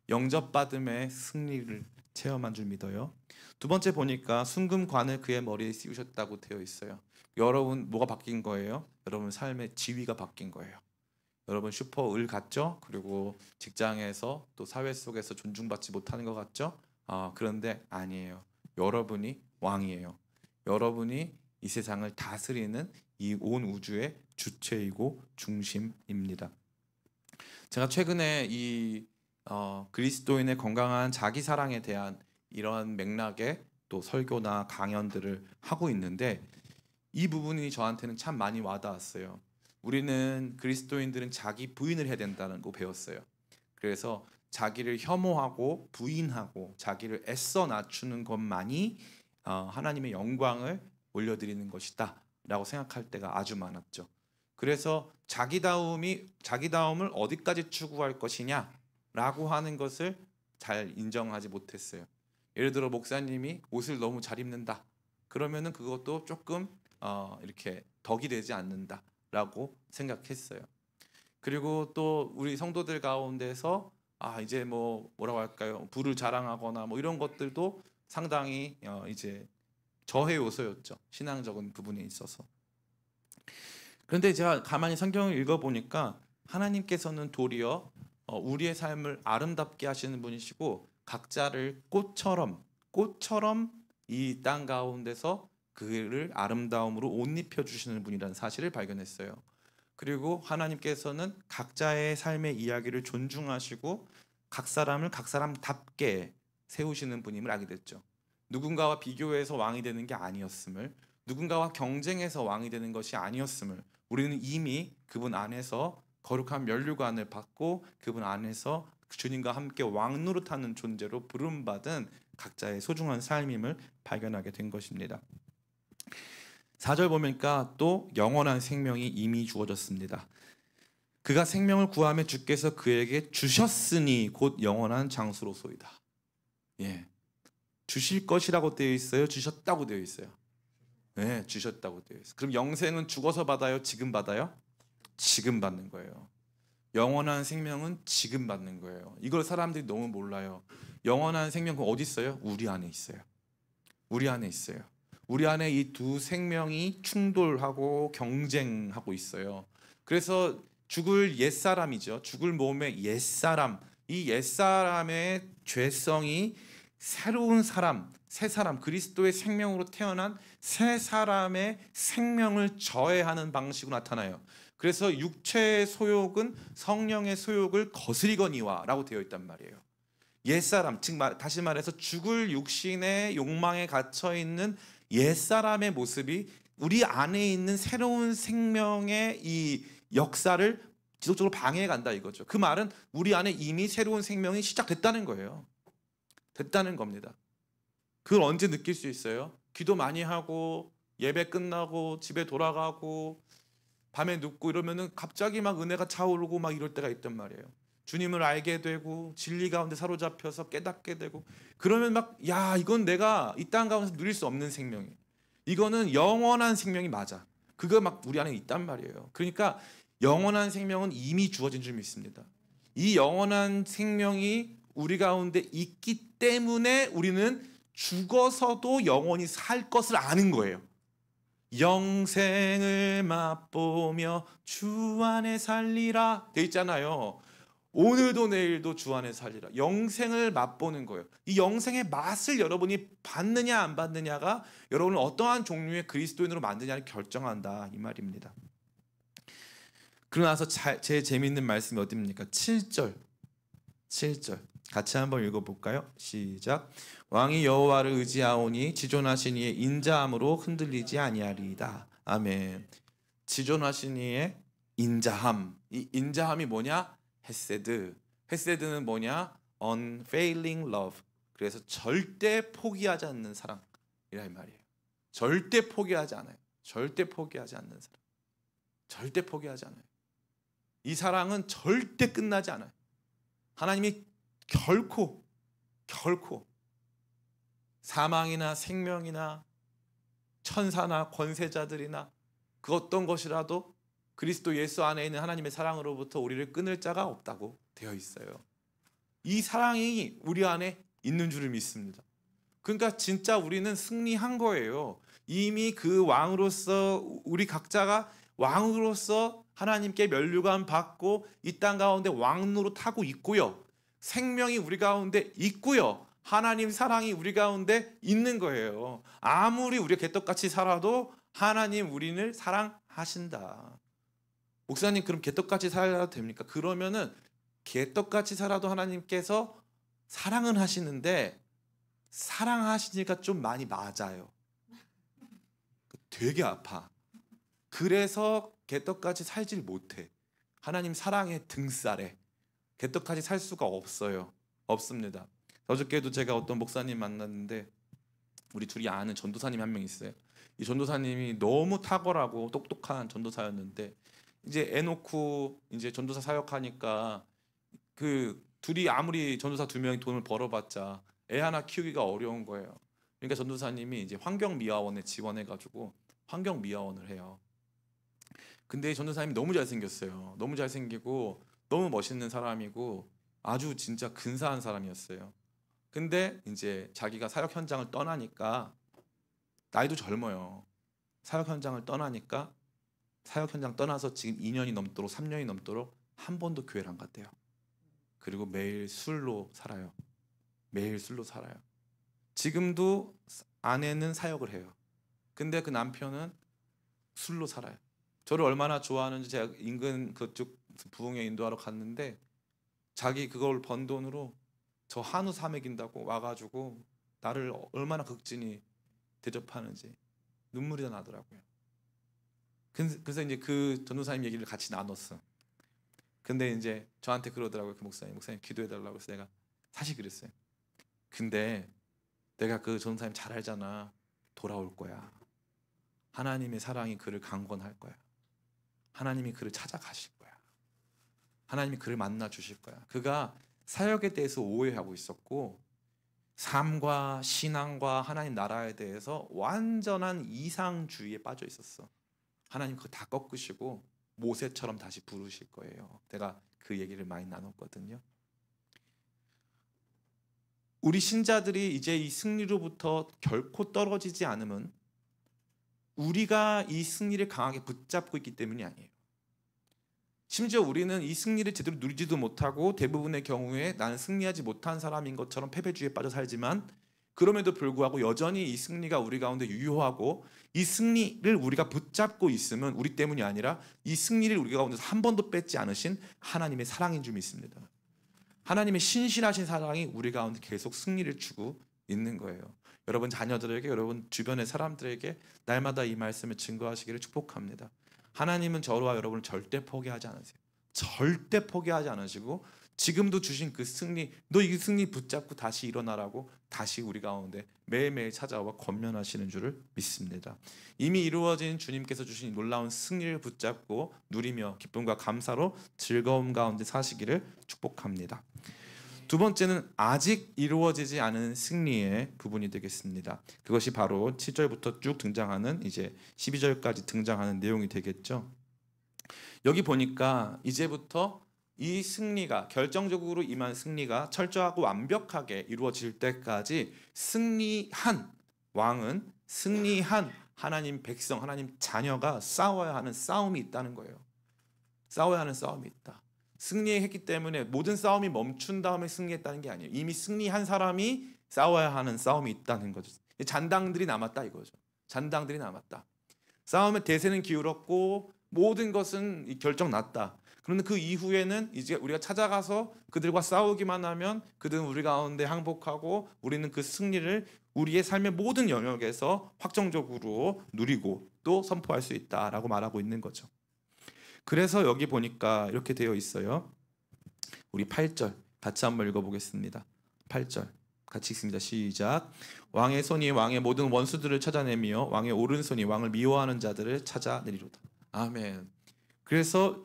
영접받음의 승리를 체험한 줄 믿어요. 두 번째 보니까 순금관을 그의 머리에 씌우셨다고 되어 있어요. 여러분 뭐가 바뀐 거예요? 여러분 삶의 지위가 바뀐 거예요. 여러분 슈퍼을 같죠? 그리고 직장에서 또 사회 속에서 존중받지 못하는 것 같죠? 그런데 아니에요. 여러분이 왕이에요. 여러분이 이 세상을 다스리는 이 온 우주의 주체이고 중심입니다. 제가 최근에 이 그리스도인의 건강한 자기 사랑에 대한 이런 맥락의 또 설교나 강연들을 하고 있는데 이 부분이 저한테는 참 많이 와닿았어요. 우리는 그리스도인들은 자기 부인을 해야 된다는 거 배웠어요. 그래서 자기를 혐오하고 부인하고 자기를 애써 낮추는 것만이 하나님의 영광을 올려드리는 것이다 라고 생각할 때가 아주 많았죠. 그래서 자기다움을 어디까지 추구할 것이냐 라고 하는 것을 잘 인정하지 못했어요. 예를 들어 목사님이 옷을 너무 잘 입는다 그러면은 그것도 조금 이렇게 덕이 되지 않는다 라고 생각했어요. 그리고 또 우리 성도들 가운데서 이제 뭐라고 할까요? 부를 자랑하거나 뭐 이런 것들도 상당히 이제 저해 요소였죠. 신앙적인 부분에 있어서. 그런데 제가 가만히 성경을 읽어보니까 하나님께서는 도리어 우리의 삶을 아름답게 하시는 분이시고 각자를 꽃처럼 이 땅 가운데서 그를 아름다움으로 옷 입혀주시는 분이라는 사실을 발견했어요. 그리고 하나님께서는 각자의 삶의 이야기를 존중하시고 각 사람을 각 사람답게 세우시는 분임을 알게 됐죠. 누군가와 비교해서 왕이 되는 게 아니었음을, 누군가와 경쟁해서 왕이 되는 것이 아니었음을, 우리는 이미 그분 안에서 거룩한 면류관을 받고 그분 안에서 주님과 함께 왕 노릇하는 존재로 부름받은 각자의 소중한 삶임을 발견하게 된 것입니다. 4절 보니까 또 영원한 생명이 이미 주어졌습니다. 그가 생명을 구하며 주께서 그에게 주셨으니 곧 영원한 장수로소이다. 주실 것이라고 되어 있어요? 주셨다고 되어 있어요? 네, 주셨다고 되어 있어요. 그럼 영생은 죽어서 받아요? 지금 받아요? 지금 받는 거예요. 영원한 생명은 지금 받는 거예요. 이걸 사람들이 너무 몰라요. 영원한 생명은 어디 있어요? 우리 안에 있어요. 우리 안에 있어요. 우리 안에 이 두 생명이 충돌하고 경쟁하고 있어요. 그래서 죽을 옛사람이죠. 죽을 몸의 옛사람, 이 옛사람의 죄성이 새로운 사람, 새 사람, 그리스도의 생명으로 태어난 새 사람의 생명을 저해하는 방식으로 나타나요. 그래서 육체의 소욕은 성령의 소욕을 거스리거니와라고 되어 있단 말이에요. 옛사람, 즉 다시 말해서 죽을 육신의 욕망에 갇혀 있는 옛사람의 모습이 우리 안에 있는 새로운 생명의 이 역사를 지속적으로 방해해 간다 이거죠. 그 말은 우리 안에 이미 새로운 생명이 시작됐다는 거예요. 됐다는 겁니다. 그걸 언제 느낄 수 있어요? 기도 많이 하고 예배 끝나고 집에 돌아가고 밤에 눕고 이러면은 갑자기 막 은혜가 차오르고 막 이럴 때가 있단 말이에요. 주님을 알게 되고 진리 가운데 사로잡혀서 깨닫게 되고 그러면 막 이건 내가 이 땅 가운데서 누릴 수 없는 생명이에요. 이거는 영원한 생명이 맞아. 그거 막 우리 안에 있단 말이에요. 그러니까 영원한 생명은 이미 주어진 줄 믿습니다. 이 영원한 생명이 우리 가운데 있기 때문에 우리는 죽어서도 영원히 살 것을 아는 거예요. 영생을 맛보며 주 안에 살리라 돼 있잖아요. 오늘도 내일도 주 안에 살리라. 영생을 맛보는 거예요. 이 영생의 맛을 여러분이 받느냐 안 받느냐가 여러분을 어떠한 종류의 그리스도인으로 만드냐를 결정한다 이 말입니다. 그러고 나서 제일 재미있는 말씀이 어디입니까? 7절 같이 한번 읽어볼까요? 시작. 왕이 여호와를 의지하오니 지존하신 이의 인자함으로 흔들리지 아니하리이다. 아멘. 지존하신 이의 인자함. 이 인자함이 뭐냐? 헤세드. 헤세드는 뭐냐? unfailing love. 그래서 절대 포기하지 않는 사랑이란 말이에요. 절대 포기하지 않아요. 절대 포기하지 않는 사랑. 절대 포기하지 않아요. 이 사랑은 절대 끝나지 않아요. 하나님이 결코 사망이나 생명이나 천사나 권세자들이나 그 어떤 것이라도 그리스도 예수 안에 있는 하나님의 사랑으로부터 우리를 끊을 자가 없다고 되어 있어요. 이 사랑이 우리 안에 있는 줄을 믿습니다. 그러니까 진짜 우리는 승리한 거예요. 이미 그 왕으로서 우리 각자가 왕으로서 하나님께 면류관 받고 이 땅 가운데 왕노로 타고 있고요. 생명이 우리 가운데 있고요. 하나님 사랑이 우리 가운데 있는 거예요. 아무리 우리가 개떡같이 살아도 하나님 우리를 사랑하신다. 목사님 그럼 개떡같이 살아도 됩니까? 그러면은 개떡같이 살아도 하나님께서 사랑은 하시는데 사랑하시니까 좀 많이 맞아요. 되게 아파. 그래서 개떡같이 살질 못해. 하나님 사랑의 등살에 개떡같이 살 수가 없어요. 없습니다. 어저께도 제가 어떤 목사님 만났는데 우리 둘이 아는 전도사님 한 명 있어요. 이 전도사님이 너무 탁월하고 똑똑한 전도사였는데 이제 애 놓고 이제 전도사 사역하니까 그 둘이 아무리 전도사 두 명이 돈을 벌어봤자 애 하나 키우기가 어려운 거예요. 그러니까 전도사님이 이제 환경미화원에 지원해가지고 환경미화원을 해요. 근데 전도사님이 너무 잘생겼어요. 너무 잘생기고 너무 멋있는 사람이고 아주 진짜 근사한 사람이었어요. 근데 이제 자기가 사역 현장을 떠나니까 나이도 젊어요. 사역 현장을 떠나니까 사역 현장 떠나서 지금 2년이 넘도록 3년이 넘도록 한 번도 교회를 안 갔대요. 그리고 매일 술로 살아요. 매일 술로 살아요. 지금도 아내는 사역을 해요. 근데 그 남편은 술로 살아요. 저를 얼마나 좋아하는지 제가 인근 그쪽 부흥회 인도하러 갔는데 자기 그걸 번 돈으로 저 한우 사 먹인다고 와가지고 나를 얼마나 극진히 대접하는지 눈물이 다 나더라고요. 그래서 이제 그 전도사님 얘기를 같이 나눴어. 근데 이제 저한테 그러더라고요. 그 목사님 기도해달라고 해서 내가 사실 그랬어요. 근데 내가 그 전도사님 잘 알잖아. 돌아올 거야. 하나님의 사랑이 그를 강권할 거야. 하나님이 그를 찾아가실 거야. 하나님이 그를 만나 주실 거야. 그가 사역에 대해서 오해하고 있었고 삶과 신앙과 하나님 나라에 대해서 완전한 이상주의에 빠져 있었어. 하나님 그거 다 꺾으시고 모세처럼 다시 부르실 거예요. 내가 그 얘기를 많이 나눴거든요. 우리 신자들이 이제 이 승리로부터 결코 떨어지지 않으면 우리가 이 승리를 강하게 붙잡고 있기 때문이 아니에요. 심지어 우리는 이 승리를 제대로 누리지도 못하고 대부분의 경우에 나는 승리하지 못한 사람인 것처럼 패배주의에 빠져 살지만 그럼에도 불구하고 여전히 이 승리가 우리 가운데 유효하고 이 승리를 우리가 붙잡고 있으면 우리 때문이 아니라 이 승리를 우리 가운데서 한 번도 뺏지 않으신 하나님의 사랑인 줄 믿습니다. 하나님의 신실하신 사랑이 우리 가운데 계속 승리를 주고 있는 거예요. 여러분 자녀들에게 여러분 주변의 사람들에게 날마다 이 말씀을 증거하시기를 축복합니다. 하나님은 저와 여러분을 절대 포기하지 않으세요. 절대 포기하지 않으시고 지금도 주신 그 승리, 너 이 승리 붙잡고 다시 일어나라고 다시 우리 가운데 매일매일 찾아와 권면하시는 줄을 믿습니다. 이미 이루어진 주님께서 주신 놀라운 승리를 붙잡고 누리며 기쁨과 감사로 즐거움 가운데 사시기를 축복합니다. 두 번째는 아직 이루어지지 않은 승리의 부분이 되겠습니다. 그것이 바로 7절부터 쭉 등장하는 이제 12절까지 등장하는 내용이 되겠죠. 여기 보니까 이제부터 이 승리가 결정적으로 임한 승리가 철저하고 완벽하게 이루어질 때까지 승리한 왕은 승리한 하나님 백성, 하나님 자녀가 싸워야 하는 싸움이 있다는 거예요. 싸워야 하는 싸움이 있다. 승리했기 때문에 모든 싸움이 멈춘 다음에 승리했다는 게 아니에요. 이미 승리한 사람이 싸워야 하는 싸움이 있다는 거죠. 잔당들이 남았다 이거죠. 잔당들이 남았다. 싸움의 대세는 기울었고 모든 것은 결정 났다. 그런데 그 이후에는 이제 우리가 찾아가서 그들과 싸우기만 하면 그들은 우리 가운데 항복하고 우리는 그 승리를 우리의 삶의 모든 영역에서 확정적으로 누리고 또 선포할 수 있다라고 말하고 있는 거죠. 그래서 여기 보니까 이렇게 되어 있어요. 우리 8절 같이 한번 읽어보겠습니다. 8절 같이 읽습니다. 시작. 왕의 손이 왕의 모든 원수들을 찾아내며 왕의 오른손이 왕을 미워하는 자들을 찾아내리로다. 아멘. 그래서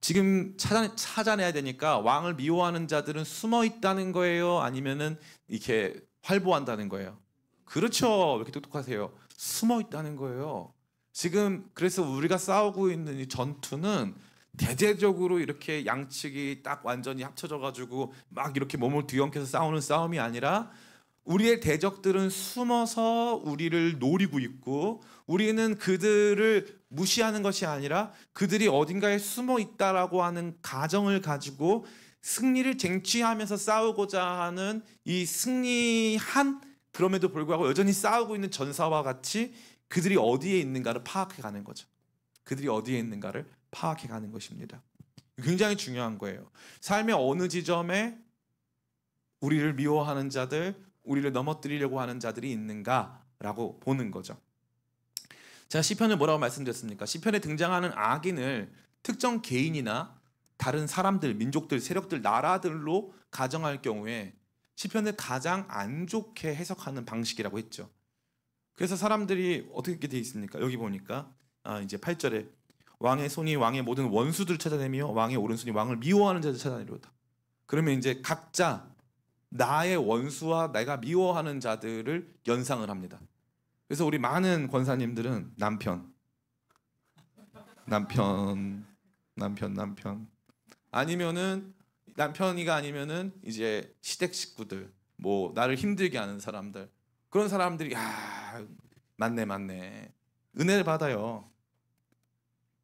지금 찾아내야 되니까 왕을 미워하는 자들은 숨어 있다는 거예요? 아니면은 이렇게 활보한다는 거예요? 그렇죠. 왜 이렇게 똑똑하세요? 숨어 있다는 거예요. 지금 그래서 우리가 싸우고 있는 이 전투는 대대적으로 이렇게 양측이 딱 완전히 합쳐져 가지고 막 이렇게 몸을 뒤엉켜서 싸우는 싸움이 아니라 우리의 대적들은 숨어서 우리를 노리고 있고 우리는 그들을 무시하는 것이 아니라 그들이 어딘가에 숨어 있다라고 하는 가정을 가지고 승리를 쟁취하면서 싸우고자 하는 이 승리한 그럼에도 불구하고 여전히 싸우고 있는 전사와 같이 그들이 어디에 있는가를 파악해 가는 거죠. 그들이 어디에 있는가를 파악해 가는 것입니다. 굉장히 중요한 거예요. 삶의 어느 지점에 우리를 미워하는 자들, 우리를 넘어뜨리려고 하는 자들이 있는가라고 보는 거죠. 제가 시편을 뭐라고 말씀드렸습니까? 시편에 등장하는 악인을 특정 개인이나 다른 사람들, 민족들, 세력들, 나라들로 가정할 경우에 시편을 가장 안 좋게 해석하는 방식이라고 했죠. 그래서 사람들이 어떻게 돼 있습니까? 여기 보니까 이제 8절에 왕의 손이 왕의 모든 원수들을 찾아내며 왕의 오른손이 왕을 미워하는 자를 찾아내리로다. 그러면 이제 각자 나의 원수와 내가 미워하는 자들을 연상을 합니다. 그래서 우리 많은 권사님들은 남편 아니면은 남편이가 아니면은 이제 시댁 식구들, 뭐 나를 힘들게 하는 사람들, 그런 사람들이 맞네 은혜를 받아요.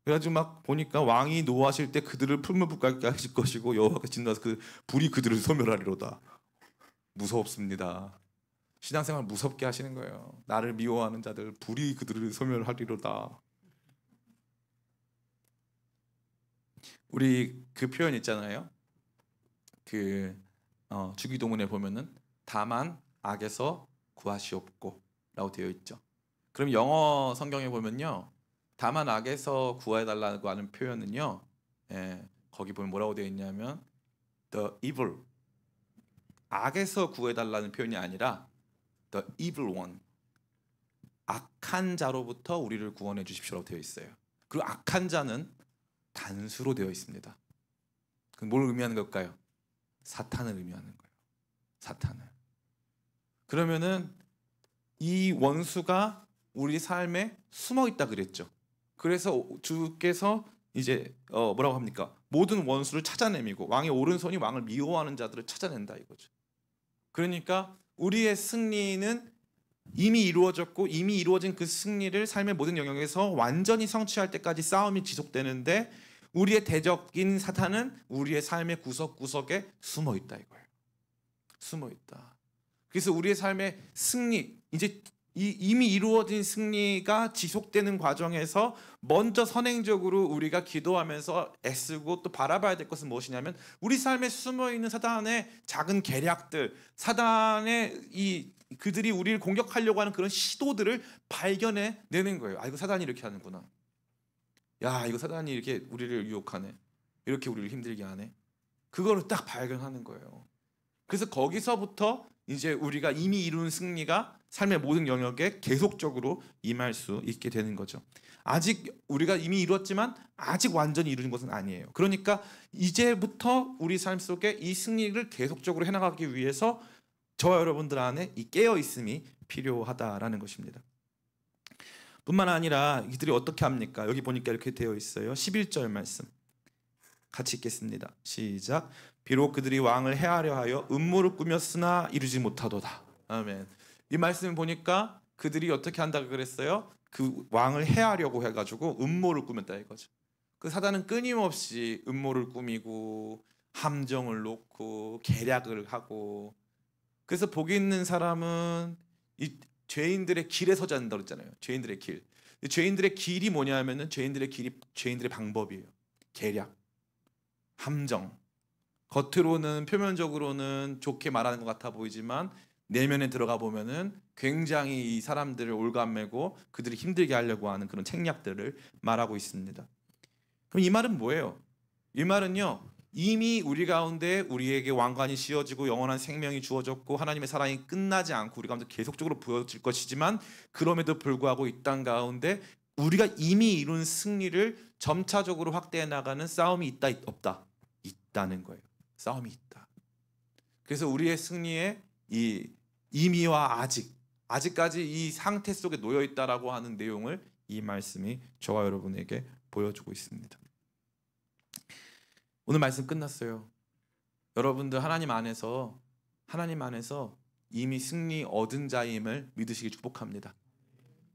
그래가지고 막 보니까 왕이 노하실 때 그들을 풀무 불같게 하실 것이고 여호와께서 진노하사 그 불이 그들을 소멸하리로다. 무섭습니다. 신앙생활 무섭게 하시는 거예요. 나를 미워하는 자들 불이 그들을 소멸하리로다. 우리 그 표현 있잖아요. 주기도문에 보면은 다만 악에서 구하시옵고라고 되어 있죠. 그럼 영어 성경에 보면요, 다만 악에서 구해달라고 하는 표현은요, 거기 보면 뭐라고 되어 있냐면 the evil, 악에서 구해달라는 표현이 아니라 the evil one, 악한 자로부터 우리를 구원해 주십시오라고 되어 있어요. 그리고 악한 자는 단수로 되어 있습니다. 그럼 뭘 의미하는 걸까요? 사탄을 의미하는 거예요. 사탄을. 그러면은 이 원수가 우리 삶에 숨어 있다 그랬죠. 그래서 주께서 이제 뭐라고 합니까? 모든 원수를 찾아내미고 왕의 오른손이 왕을 미워하는 자들을 찾아낸다 이거죠. 그러니까 우리의 승리는 이미 이루어졌고 이미 이루어진 그 승리를 삶의 모든 영역에서 완전히 성취할 때까지 싸움이 지속되는데 우리의 대적인 사탄은 우리의 삶의 구석구석에 숨어 있다 이거예요. 숨어 있다. 그래서 우리의 삶의 승리, 이제 이미 이루어진 승리가 지속되는 과정에서 먼저 선행적으로 우리가 기도하면서 애쓰고 또 바라봐야 될 것은 무엇이냐면 우리 삶에 숨어있는 사단의 작은 계략들, 사단의 그들이 우리를 공격하려고 하는 그런 시도들을 발견해내는 거예요. 이거 사단이 이렇게 하는구나. 야, 이거 사단이 이렇게 우리를 유혹하네. 이렇게 우리를 힘들게 하네. 그거를 딱 발견하는 거예요. 그래서 거기서부터 이제 우리가 이미 이룬 승리가 삶의 모든 영역에 계속적으로 임할 수 있게 되는 거죠. 아직 우리가 이미 이뤘지만 아직 완전히 이룬 것은 아니에요. 그러니까 이제부터 우리 삶 속에 이 승리를 계속적으로 해나가기 위해서 저와 여러분들 안에 이 깨어있음이 필요하다라는 것입니다. 뿐만 아니라 이들이 어떻게 합니까? 여기 보니까 이렇게 되어 있어요. 11절 말씀 같이 읽겠습니다. 시작. 비록 그들이 왕을 해하려 하여 음모를 꾸몄으나 이루지 못하도다. 아멘. 이 말씀을 보니까 그들이 어떻게 한다고 그랬어요? 그 왕을 해하려고 해가지고 음모를 꾸몄다 이거죠. 그 사단은 끊임없이 음모를 꾸미고 함정을 놓고 계략을 하고, 그래서 복이 있는 사람은 이 죄인들의 길에 서지 않는다고 했잖아요. 죄인들의 길. 죄인들의 길이 뭐냐면은 죄인들의 길이 죄인들의 방법이에요. 계략, 함정. 겉으로는 표면적으로는 좋게 말하는 것 같아 보이지만 내면에 들어가 보면은 굉장히 이 사람들을 올가매고 그들이 힘들게 하려고 하는 그런 책략들을 말하고 있습니다. 그럼 이 말은 뭐예요? 이 말은요, 이미 우리 가운데 우리에게 왕관이 씌워지고 영원한 생명이 주어졌고 하나님의 사랑이 끝나지 않고 우리 가운데 계속적으로 부어질 것이지만 그럼에도 불구하고 이 땅 가운데 우리가 이미 이룬 승리를 점차적으로 확대해 나가는 싸움이 있다 없다? 있다는 거예요. 싸움이 있다. 그래서 우리의 승리의 이 이미와 아직까지 이 상태 속에 놓여 있다라고 하는 내용을 이 말씀이 저와 여러분에게 보여주고 있습니다. 오늘 말씀 끝났어요. 여러분들 하나님 안에서 이미 승리 얻은 자임을 믿으시기 축복합니다.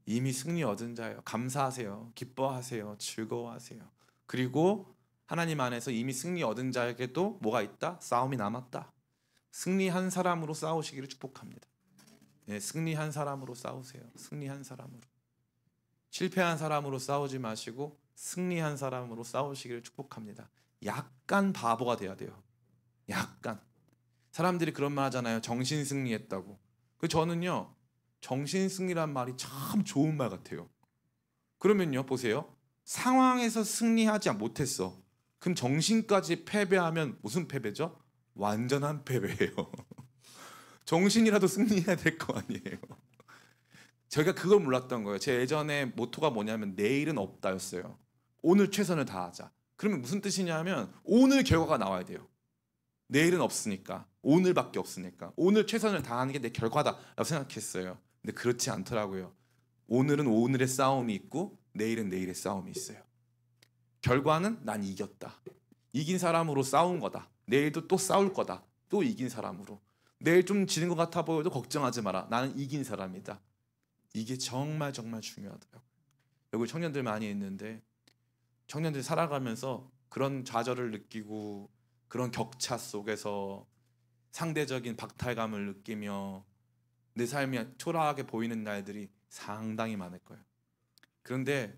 이미 승리 얻은 자예요. 감사하세요. 기뻐하세요. 즐거워하세요. 그리고 하나님 안에서 이미 승리 얻은 자에게도 뭐가 있다? 싸움이 남았다. 승리한 사람으로 싸우시기를 축복합니다. 네, 승리한 사람으로 싸우세요. 승리한 사람으로. 실패한 사람으로 싸우지 마시고 승리한 사람으로 싸우시기를 축복합니다. 약간 바보가 돼야 돼요. 약간. 사람들이 그런 말 하잖아요. 정신 승리했다고. 저는요, 정신 승리란 말이 참 좋은 말 같아요. 그러면요, 보세요. 상황에서 승리하지 못했어. 그럼 정신까지 패배하면 무슨 패배죠? 완전한 패배예요. 정신이라도 승리해야 될 거 아니에요. 저희가 그걸 몰랐던 거예요. 제 예전에 모토가 뭐냐면 내일은 없다였어요. 오늘 최선을 다하자. 그러면 무슨 뜻이냐면 오늘 결과가 나와야 돼요. 내일은 없으니까, 오늘밖에 없으니까 오늘 최선을 다하는 게 내 결과다라고 생각했어요. 근데 그렇지 않더라고요. 오늘은 오늘의 싸움이 있고 내일은 내일의 싸움이 있어요. 결과는 난 이겼다. 이긴 사람으로 싸운 거다. 내일도 또 싸울 거다. 또 이긴 사람으로. 내일 좀 지는 것 같아 보여도 걱정하지 마라. 나는 이긴 사람이다. 이게 정말 정말 중요하더라고요. 여기 청년들 많이 있는데 청년들 살아가면서 그런 좌절을 느끼고 그런 격차 속에서 상대적인 박탈감을 느끼며 내 삶이 초라하게 보이는 날들이 상당히 많을 거예요. 그런데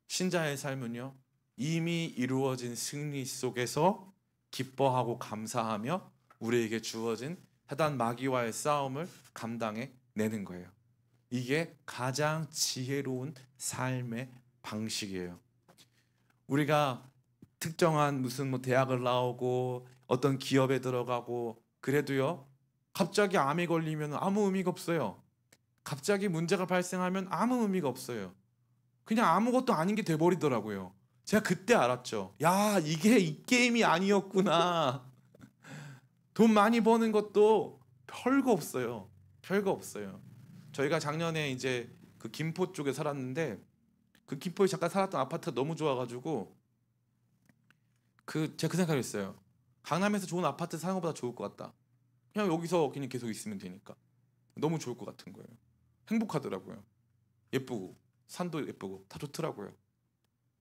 신자의 삶은요, 이미 이루어진 승리 속에서 기뻐하고 감사하며 우리에게 주어진 사단 마귀와의 싸움을 감당해 내는 거예요. 이게 가장 지혜로운 삶의 방식이에요. 우리가 특정한 무슨 대학을 나오고 어떤 기업에 들어가고 그래도요, 갑자기 암에 걸리면 아무 의미가 없어요. 갑자기 문제가 발생하면 아무 의미가 없어요. 그냥 아무것도 아닌 게 돼버리더라고요. 제가 그때 알았죠. 야, 이게 이 게임이 아니었구나. 돈 많이 버는 것도 별거 없어요. 별거 없어요. 저희가 작년에 이제 그 김포 쪽에 살았는데 그 김포에 잠깐 살았던 아파트가 너무 좋아가지고 제가 그 생각을 했어요. 강남에서 좋은 아파트 사는 것보다 좋을 것 같다. 그냥 여기서 그냥 계속 있으면 되니까 너무 좋을 것 같은 거예요. 행복하더라고요. 예쁘고 산도 예쁘고 다 좋더라고요.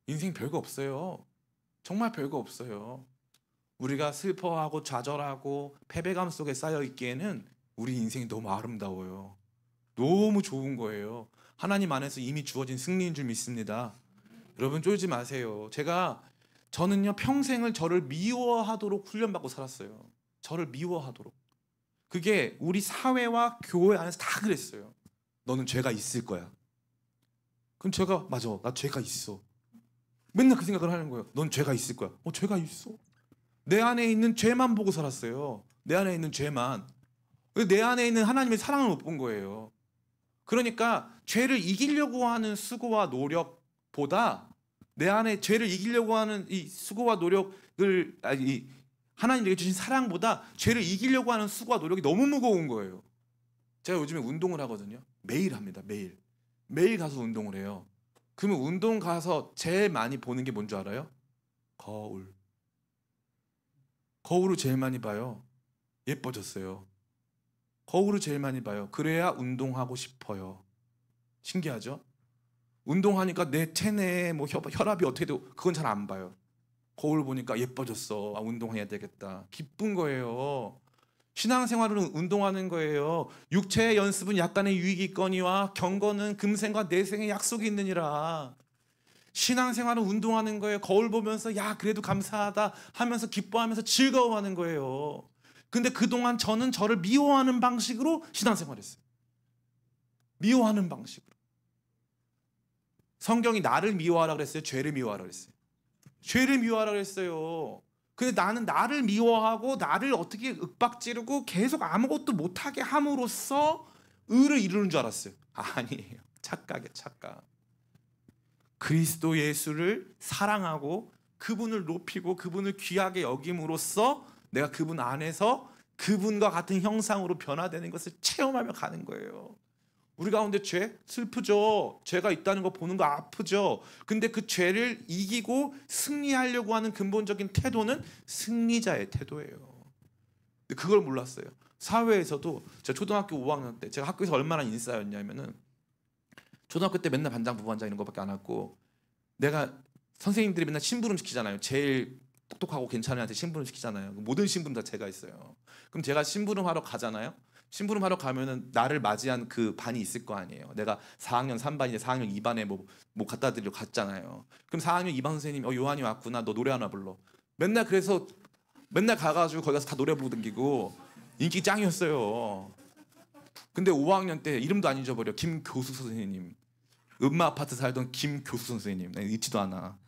인생 별거 없어요. 정말 별거 없어요. 우리가 슬퍼하고 좌절하고 패배감 속에 쌓여 있기에는 우리 인생이 너무 아름다워요. 너무 좋은 거예요. 하나님 안에서 이미 주어진 승리인 줄 믿습니다. 여러분 쫄지 마세요. 저는요, 평생을 저를 미워하도록 훈련받고 살았어요. 저를 미워하도록. 그게 우리 사회와 교회 안에서 다 그랬어요. 너는 죄가 있을 거야. 그럼 제가 맞아, 나 죄가 있어. 맨날 그 생각을 하는 거예요. 넌 죄가 있을 거야. 죄가 있어. 내 안에 있는 죄만 보고 살았어요. 내 안에 있는 죄만. 내 안에 있는 하나님의 사랑을 못 본 거예요. 그러니까 죄를 이기려고 하는 수고와 노력보다 내 안에 죄를 이기려고 하는 이 수고와 노력을 하나님에게 주신 사랑보다 죄를 이기려고 하는 수고와 노력이 너무 무거운 거예요. 제가 요즘에 운동을 하거든요. 매일 합니다. 매일 가서 운동을 해요. 그러면 운동 가서 제일 많이 보는 게 뭔지 알아요? 거울을 제일 많이 봐요. 예뻐졌어요. 거울을 제일 많이 봐요. 그래야 운동하고 싶어요. 신기하죠? 운동하니까 내 체내에 혈압이 어떻게 되고 그건 잘 안 봐요. 거울 보니까 예뻐졌어. 운동해야 되겠다. 기쁜 거예요. 신앙생활은 운동하는 거예요. 육체의 연습은 약간의 유익이 있거니와 경건은 금생과 내생의 약속이 있느니라. 신앙생활은 운동하는 거예요. 거울 보면서 야, 그래도 감사하다 하면서 기뻐하면서 즐거워하는 거예요. 근데 그동안 저는 저를 미워하는 방식으로 신앙생활했어요. 미워하는 방식으로. 성경이 나를 미워하라 그랬어요? 죄를 미워하라 그랬어요? 죄를 미워하라 그랬어요. 근데 나는 나를 미워하고 나를 어떻게 윽박지르고 계속 아무것도 못하게 함으로써 의를 이루는 줄 알았어요. 아니에요. 착각이에요. 착각. 그리스도 예수를 사랑하고 그분을 높이고 그분을 귀하게 여김으로써 내가 그분 안에서 그분과 같은 형상으로 변화되는 것을 체험하며 가는 거예요. 우리 가운데 죄 슬프죠. 죄가 있다는 거 보는 거 아프죠. 근데 그 죄를 이기고 승리하려고 하는 근본적인 태도는 승리자의 태도예요. 근데 그걸 몰랐어요. 사회에서도 제가 초등학교 5학년 때 제가 학교에서 얼마나 인싸였냐면은 초등학교 때 맨날 반장 부반장 이런 거밖에 안 했고 내가 선생님들이 맨날 심부름 시키잖아요. 제일 똑똑하고 괜찮은 애한테 심부름 시키잖아요. 모든 심부름 다 제가 했어요. 그럼 제가 심부름 하러 가잖아요. 심부름 하러 가면은 나를 맞이한 그 반이 있을 거 아니에요. 내가 4학년 3반인데 4학년 2반에 뭐 갖다 드리러 갔잖아요. 그럼 4학년 2반 선생님 요한이 왔구나. 너 노래 하나 불러. 맨날 그래서 맨날 가가지고 거기 가서 다 노래 부르고 댕기고 인기 짱이었어요. 근데 5학년 때 이름도 안 잊어버려. 김교수 선생님. 음마 아파트 살던 김교수 선생님. 나 잊지도 않아.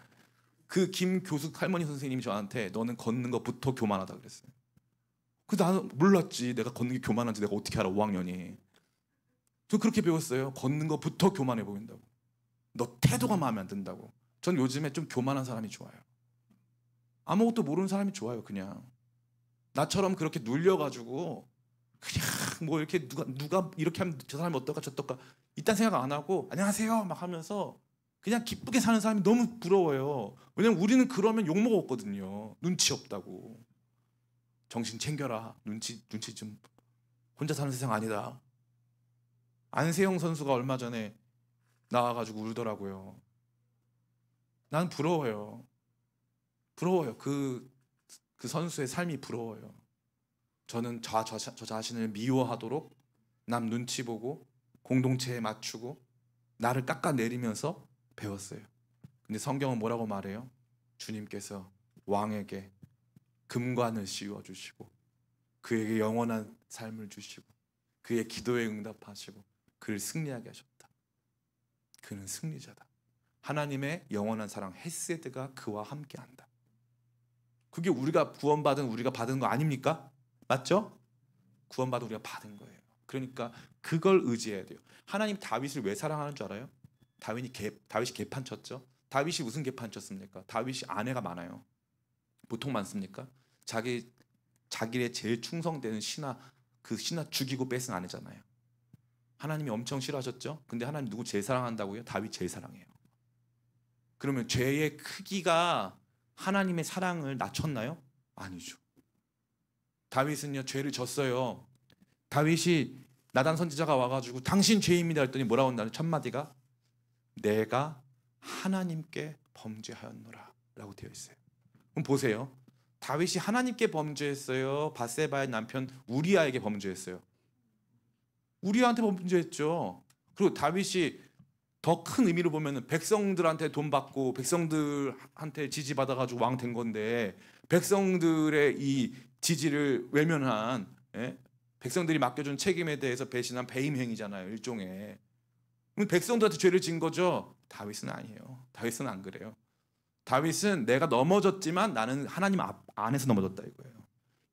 그 김교수 할머니 선생님이 저한테 너는 걷는 것부터 교만하다 그랬어요. 그 나는 몰랐지. 내가 걷는 게 교만한지 내가 어떻게 알아 5학년이. 저 그렇게 배웠어요. 걷는 것부터 교만해 보인다고. 너 태도가 마음에 안 든다고. 전 요즘에 좀 교만한 사람이 좋아요. 아무것도 모르는 사람이 좋아요. 그냥 나처럼 그렇게 눌려가지고 그냥 뭐 이렇게 누가 이렇게 하면 저 사람이 어떨까 저떨까 이딴 생각 안 하고 안녕하세요 막 하면서 그냥 기쁘게 사는 사람이 너무 부러워요. 왜냐면 우리는 그러면 욕 먹었거든요. 눈치 없다고. 정신 챙겨라. 눈치 좀 혼자 사는 세상 아니다. 안세영 선수가 얼마 전에 나와가지고 울더라고요. 난 부러워요. 부러워요. 그 선수의 삶이 부러워요. 저는 저 자신을 미워하도록 남 눈치 보고 공동체에 맞추고 나를 깎아내리면서 배웠어요. 근데 성경은 뭐라고 말해요? 주님께서 왕에게 금관을 씌워주시고 그에게 영원한 삶을 주시고 그의 기도에 응답하시고 그를 승리하게 하셨다. 그는 승리자다. 하나님의 영원한 사랑 헤세드가 그와 함께한다. 그게 우리가 구원받은 우리가 받은 거 아닙니까? 맞죠? 구원받은 우리가 받은 거예요. 그러니까 그걸 의지해야 돼요. 하나님 다윗을 왜 사랑하는 줄 알아요? 다윗이 개판 쳤죠. 다윗이 무슨 개판 쳤습니까? 다윗이 아내가 많아요. 보통 많습니까? 자기의 제일 충성되는 그 신하 죽이고 뺏은 아내잖아요. 하나님이 엄청 싫어하셨죠? 근데 하나님 누구 제일 사랑한다고요? 다윗 제일 사랑해요. 그러면 죄의 크기가 하나님의 사랑을 낮췄나요? 아니죠. 다윗은요 죄를 졌어요. 다윗이 나단 선지자가 와가지고 당신 죄입니다 했더니 뭐라고 한다는 첫 마디가 내가 하나님께 범죄하였노라 라고 되어 있어요. 그럼 보세요. 다윗이 하나님께 범죄했어요? 바세바의 남편 우리아에게 범죄했어요? 우리아한테 범죄했죠. 그리고 다윗이 더 큰 의미로 보면 백성들한테 돈 받고 백성들한테 지지받아가지고 왕 된 건데 백성들의 이 지지를 외면한 백성들이 맡겨준 책임에 대해서 배신한 배임 행위잖아요. 일종의. 그럼 백성들한테 죄를 진 거죠. 다윗은 아니에요. 다윗은 안 그래요. 다윗은 내가 넘어졌지만 나는 하나님 안에서 넘어졌다 이거예요.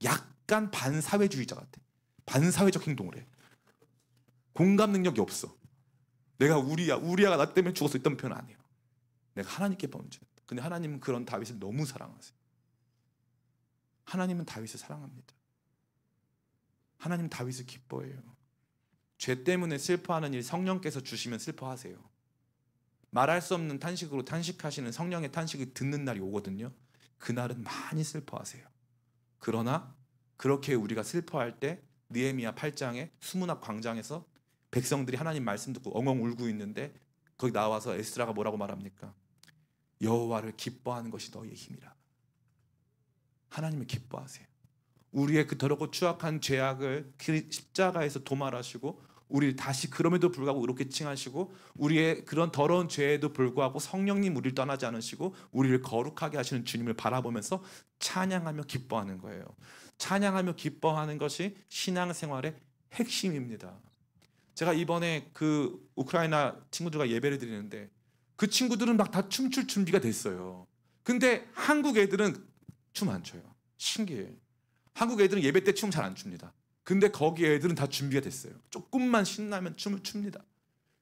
약간 반사회주의자 같아. 반사회적 행동을 해. 공감 능력이 없어. 내가 우리아가 나 때문에 죽어서 있던 표현 아니에요. 내가 하나님께 범죄했다. 근데 하나님은 그런 다윗을 너무 사랑하세요. 하나님은 다윗을 사랑합니다. 하나님은 다윗을 기뻐해요. 죄 때문에 슬퍼하는 일 성령께서 주시면 슬퍼하세요. 말할 수 없는 탄식으로 탄식하시는 성령의 탄식을 듣는 날이 오거든요. 그날은 많이 슬퍼하세요. 그러나 그렇게 우리가 슬퍼할 때 느헤미야 8장에 수문학 광장에서 백성들이 하나님 말씀 듣고 엉엉 울고 있는데 거기 나와서 에스라가 뭐라고 말합니까? 여호와를 기뻐하는 것이 너희의 힘이라. 하나님을 기뻐하세요. 우리의 그 더럽고 추악한 죄악을 십자가에서 도말하시고 우리를 다시 그럼에도 불구하고 의롭게 칭하시고 우리의 그런 더러운 죄에도 불구하고 성령님 우리를 떠나지 않으시고 우리를 거룩하게 하시는 주님을 바라보면서 찬양하며 기뻐하는 거예요. 찬양하며 기뻐하는 것이 신앙생활의 핵심입니다. 제가 이번에 그 우크라이나 친구들과 예배를 드리는데 그 친구들은 막 다 춤출 준비가 됐어요. 근데 한국 애들은 춤 안 춰요. 신기해요. 한국 애들은 예배 때 춤 잘 안 춥니다. 근데 거기 애들은 다 준비가 됐어요. 조금만 신나면 춤을 춥니다.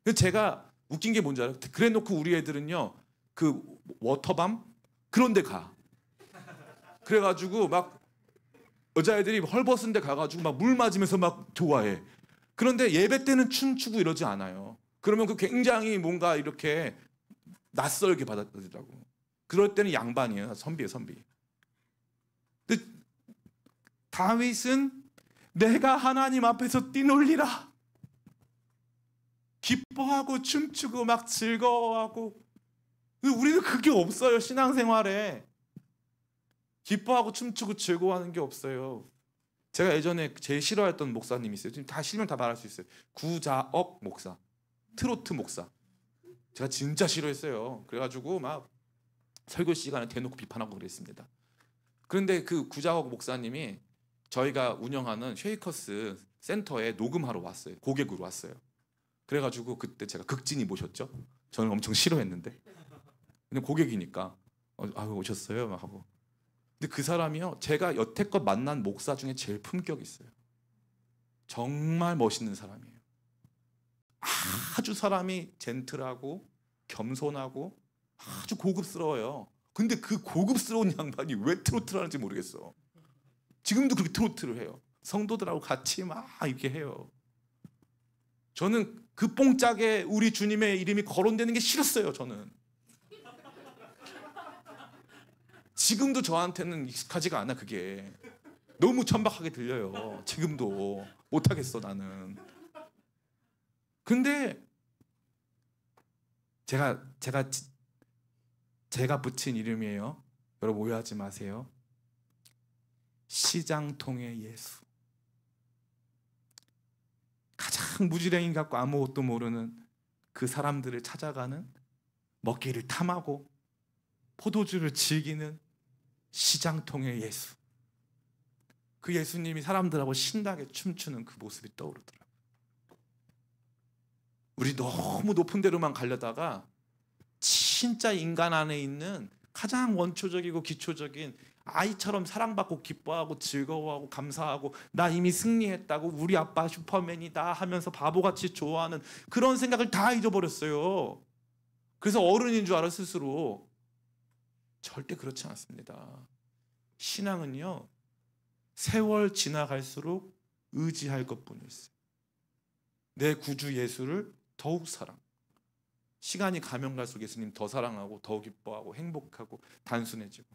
근데 제가 웃긴 게 뭔지 알아요? 그래 놓고 우리 애들은요 그 워터밤 그런 데 가. 그래가지고 막 여자애들이 헐벗은 데 가가지고 막 물 맞으면서 막 좋아해. 그런데 예배 때는 춤추고 이러지 않아요. 그러면 그 굉장히 뭔가 이렇게 낯설게 받아들이더라고. 그럴 때는 양반이에요. 선비예요, 선비. 근데 다윗은 내가 하나님 앞에서 뛰놀리라. 기뻐하고 춤추고 막 즐거워하고. 우리는 그게 없어요. 신앙생활에 기뻐하고 춤추고 즐거워하는 게 없어요. 제가 예전에 제일 싫어했던 목사님이 있어요. 지금 다 싫으면 다 말할 수 있어요. 구자억 목사, 트로트 목사. 제가 진짜 싫어했어요. 그래가지고 막 설교 시간에 대놓고 비판하고 그랬습니다. 그런데 그 구자억 목사님이 저희가 운영하는 쉐이커스 센터에 녹음하러 왔어요. 고객으로 왔어요. 그래가지고 그때 제가 극진히 모셨죠. 저는 엄청 싫어했는데, 근데 고객이니까 오셨어요 막 하고. 근데 그 사람이요, 제가 여태껏 만난 목사 중에 제일 품격이 있어요. 정말 멋있는 사람이에요. 아주 사람이 젠틀하고 겸손하고 아주 고급스러워요. 근데 그 고급스러운 양반이 왜 트로트를 하는지 모르겠어. 지금도 그렇게 트로트를 해요. 성도들하고 같이 막 이렇게 해요. 저는 그 뽕짝에 우리 주님의 이름이 거론되는 게 싫었어요. 저는 지금도 저한테는 익숙하지가 않아. 그게 너무 천박하게 들려요. 지금도 못하겠어 나는. 근데 제가 붙인 이름이에요. 여러분 오해하지 마세요. 시장통의 예수. 가장 무지랭이 같고 아무것도 모르는 그 사람들을 찾아가는, 먹기를 탐하고 포도주를 즐기는 시장통의 예수. 그 예수님이 사람들하고 신나게 춤추는 그 모습이 떠오르더라고요. 우리 너무 높은 데로만 가려다가 진짜 인간 안에 있는 가장 원초적이고 기초적인 아이처럼 사랑받고 기뻐하고 즐거워하고 감사하고 나 이미 승리했다고 우리 아빠 슈퍼맨이다 하면서 바보같이 좋아하는 그런 생각을 다 잊어버렸어요. 그래서 어른인 줄 알아 스스로. 절대 그렇지 않습니다. 신앙은요, 세월 지나갈수록 의지할 것뿐이었어요. 내 구주 예수를 더욱 사랑. 시간이 가면 갈수록 예수님 더 사랑하고 더 기뻐하고 행복하고 단순해지고.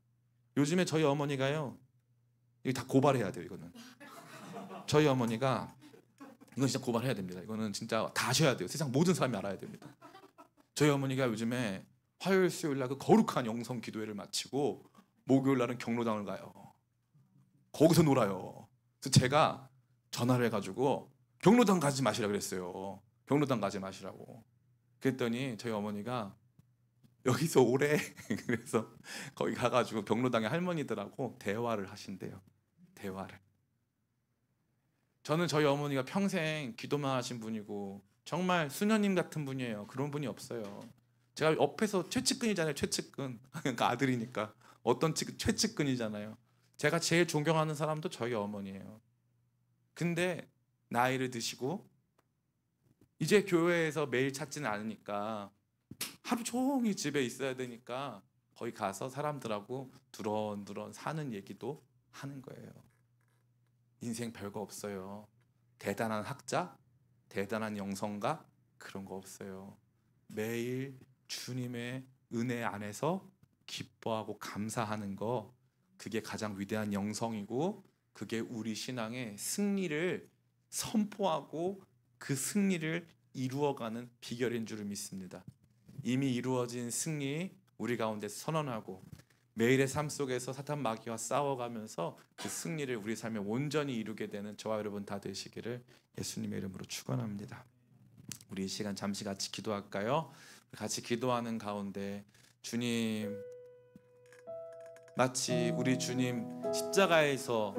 요즘에 저희 어머니가요, 이거 다 고발해야 돼요. 이거는 저희 어머니가, 이건 진짜 고발해야 됩니다. 이거는 진짜 다 아셔야 돼요. 세상 모든 사람이 알아야 됩니다. 저희 어머니가 요즘에 화요일 수요일 날 그 거룩한 영성 기도회를 마치고 목요일 날은 경로당을 가요. 거기서 놀아요. 그래서 제가 전화를 해가지고 경로당 가지 마시라 그랬어요. 경로당 가지 마시라고. 그랬더니 저희 어머니가 여기서 오래 그래서 거기 가가지고 경로당의 할머니들하고 대화를 하신대요. 대화를. 저는 저희 어머니가 평생 기도만 하신 분이고 정말 수녀님 같은 분이에요. 그런 분이 없어요. 제가 옆에서 최측근이잖아요. 최측근. 그러니까 아들이니까 어떤 최측근이잖아요. 제가 제일 존경하는 사람도 저희 어머니예요. 근데 나이를 드시고 이제 교회에서 매일 찾지는 않으니까 하루 종일 집에 있어야 되니까 거기 가서 사람들하고 두런두런 사는 얘기도 하는 거예요. 인생 별거 없어요. 대단한 학자, 대단한 영성가 그런 거 없어요. 매일 주님의 은혜 안에서 기뻐하고 감사하는 거, 그게 가장 위대한 영성이고 그게 우리 신앙의 승리를 선포하고 그 승리를 이루어가는 비결인 줄 믿습니다. 이미 이루어진 승리 우리 가운데 선언하고 매일의 삶 속에서 사탄 마귀와 싸워가면서 그 승리를 우리 삶에 온전히 이루게 되는 저와 여러분 다 되시기를 예수님의 이름으로 축원합니다. 우리 이 시간 잠시 같이 기도할까요? 같이 기도하는 가운데 주님, 마치 우리 주님 십자가에서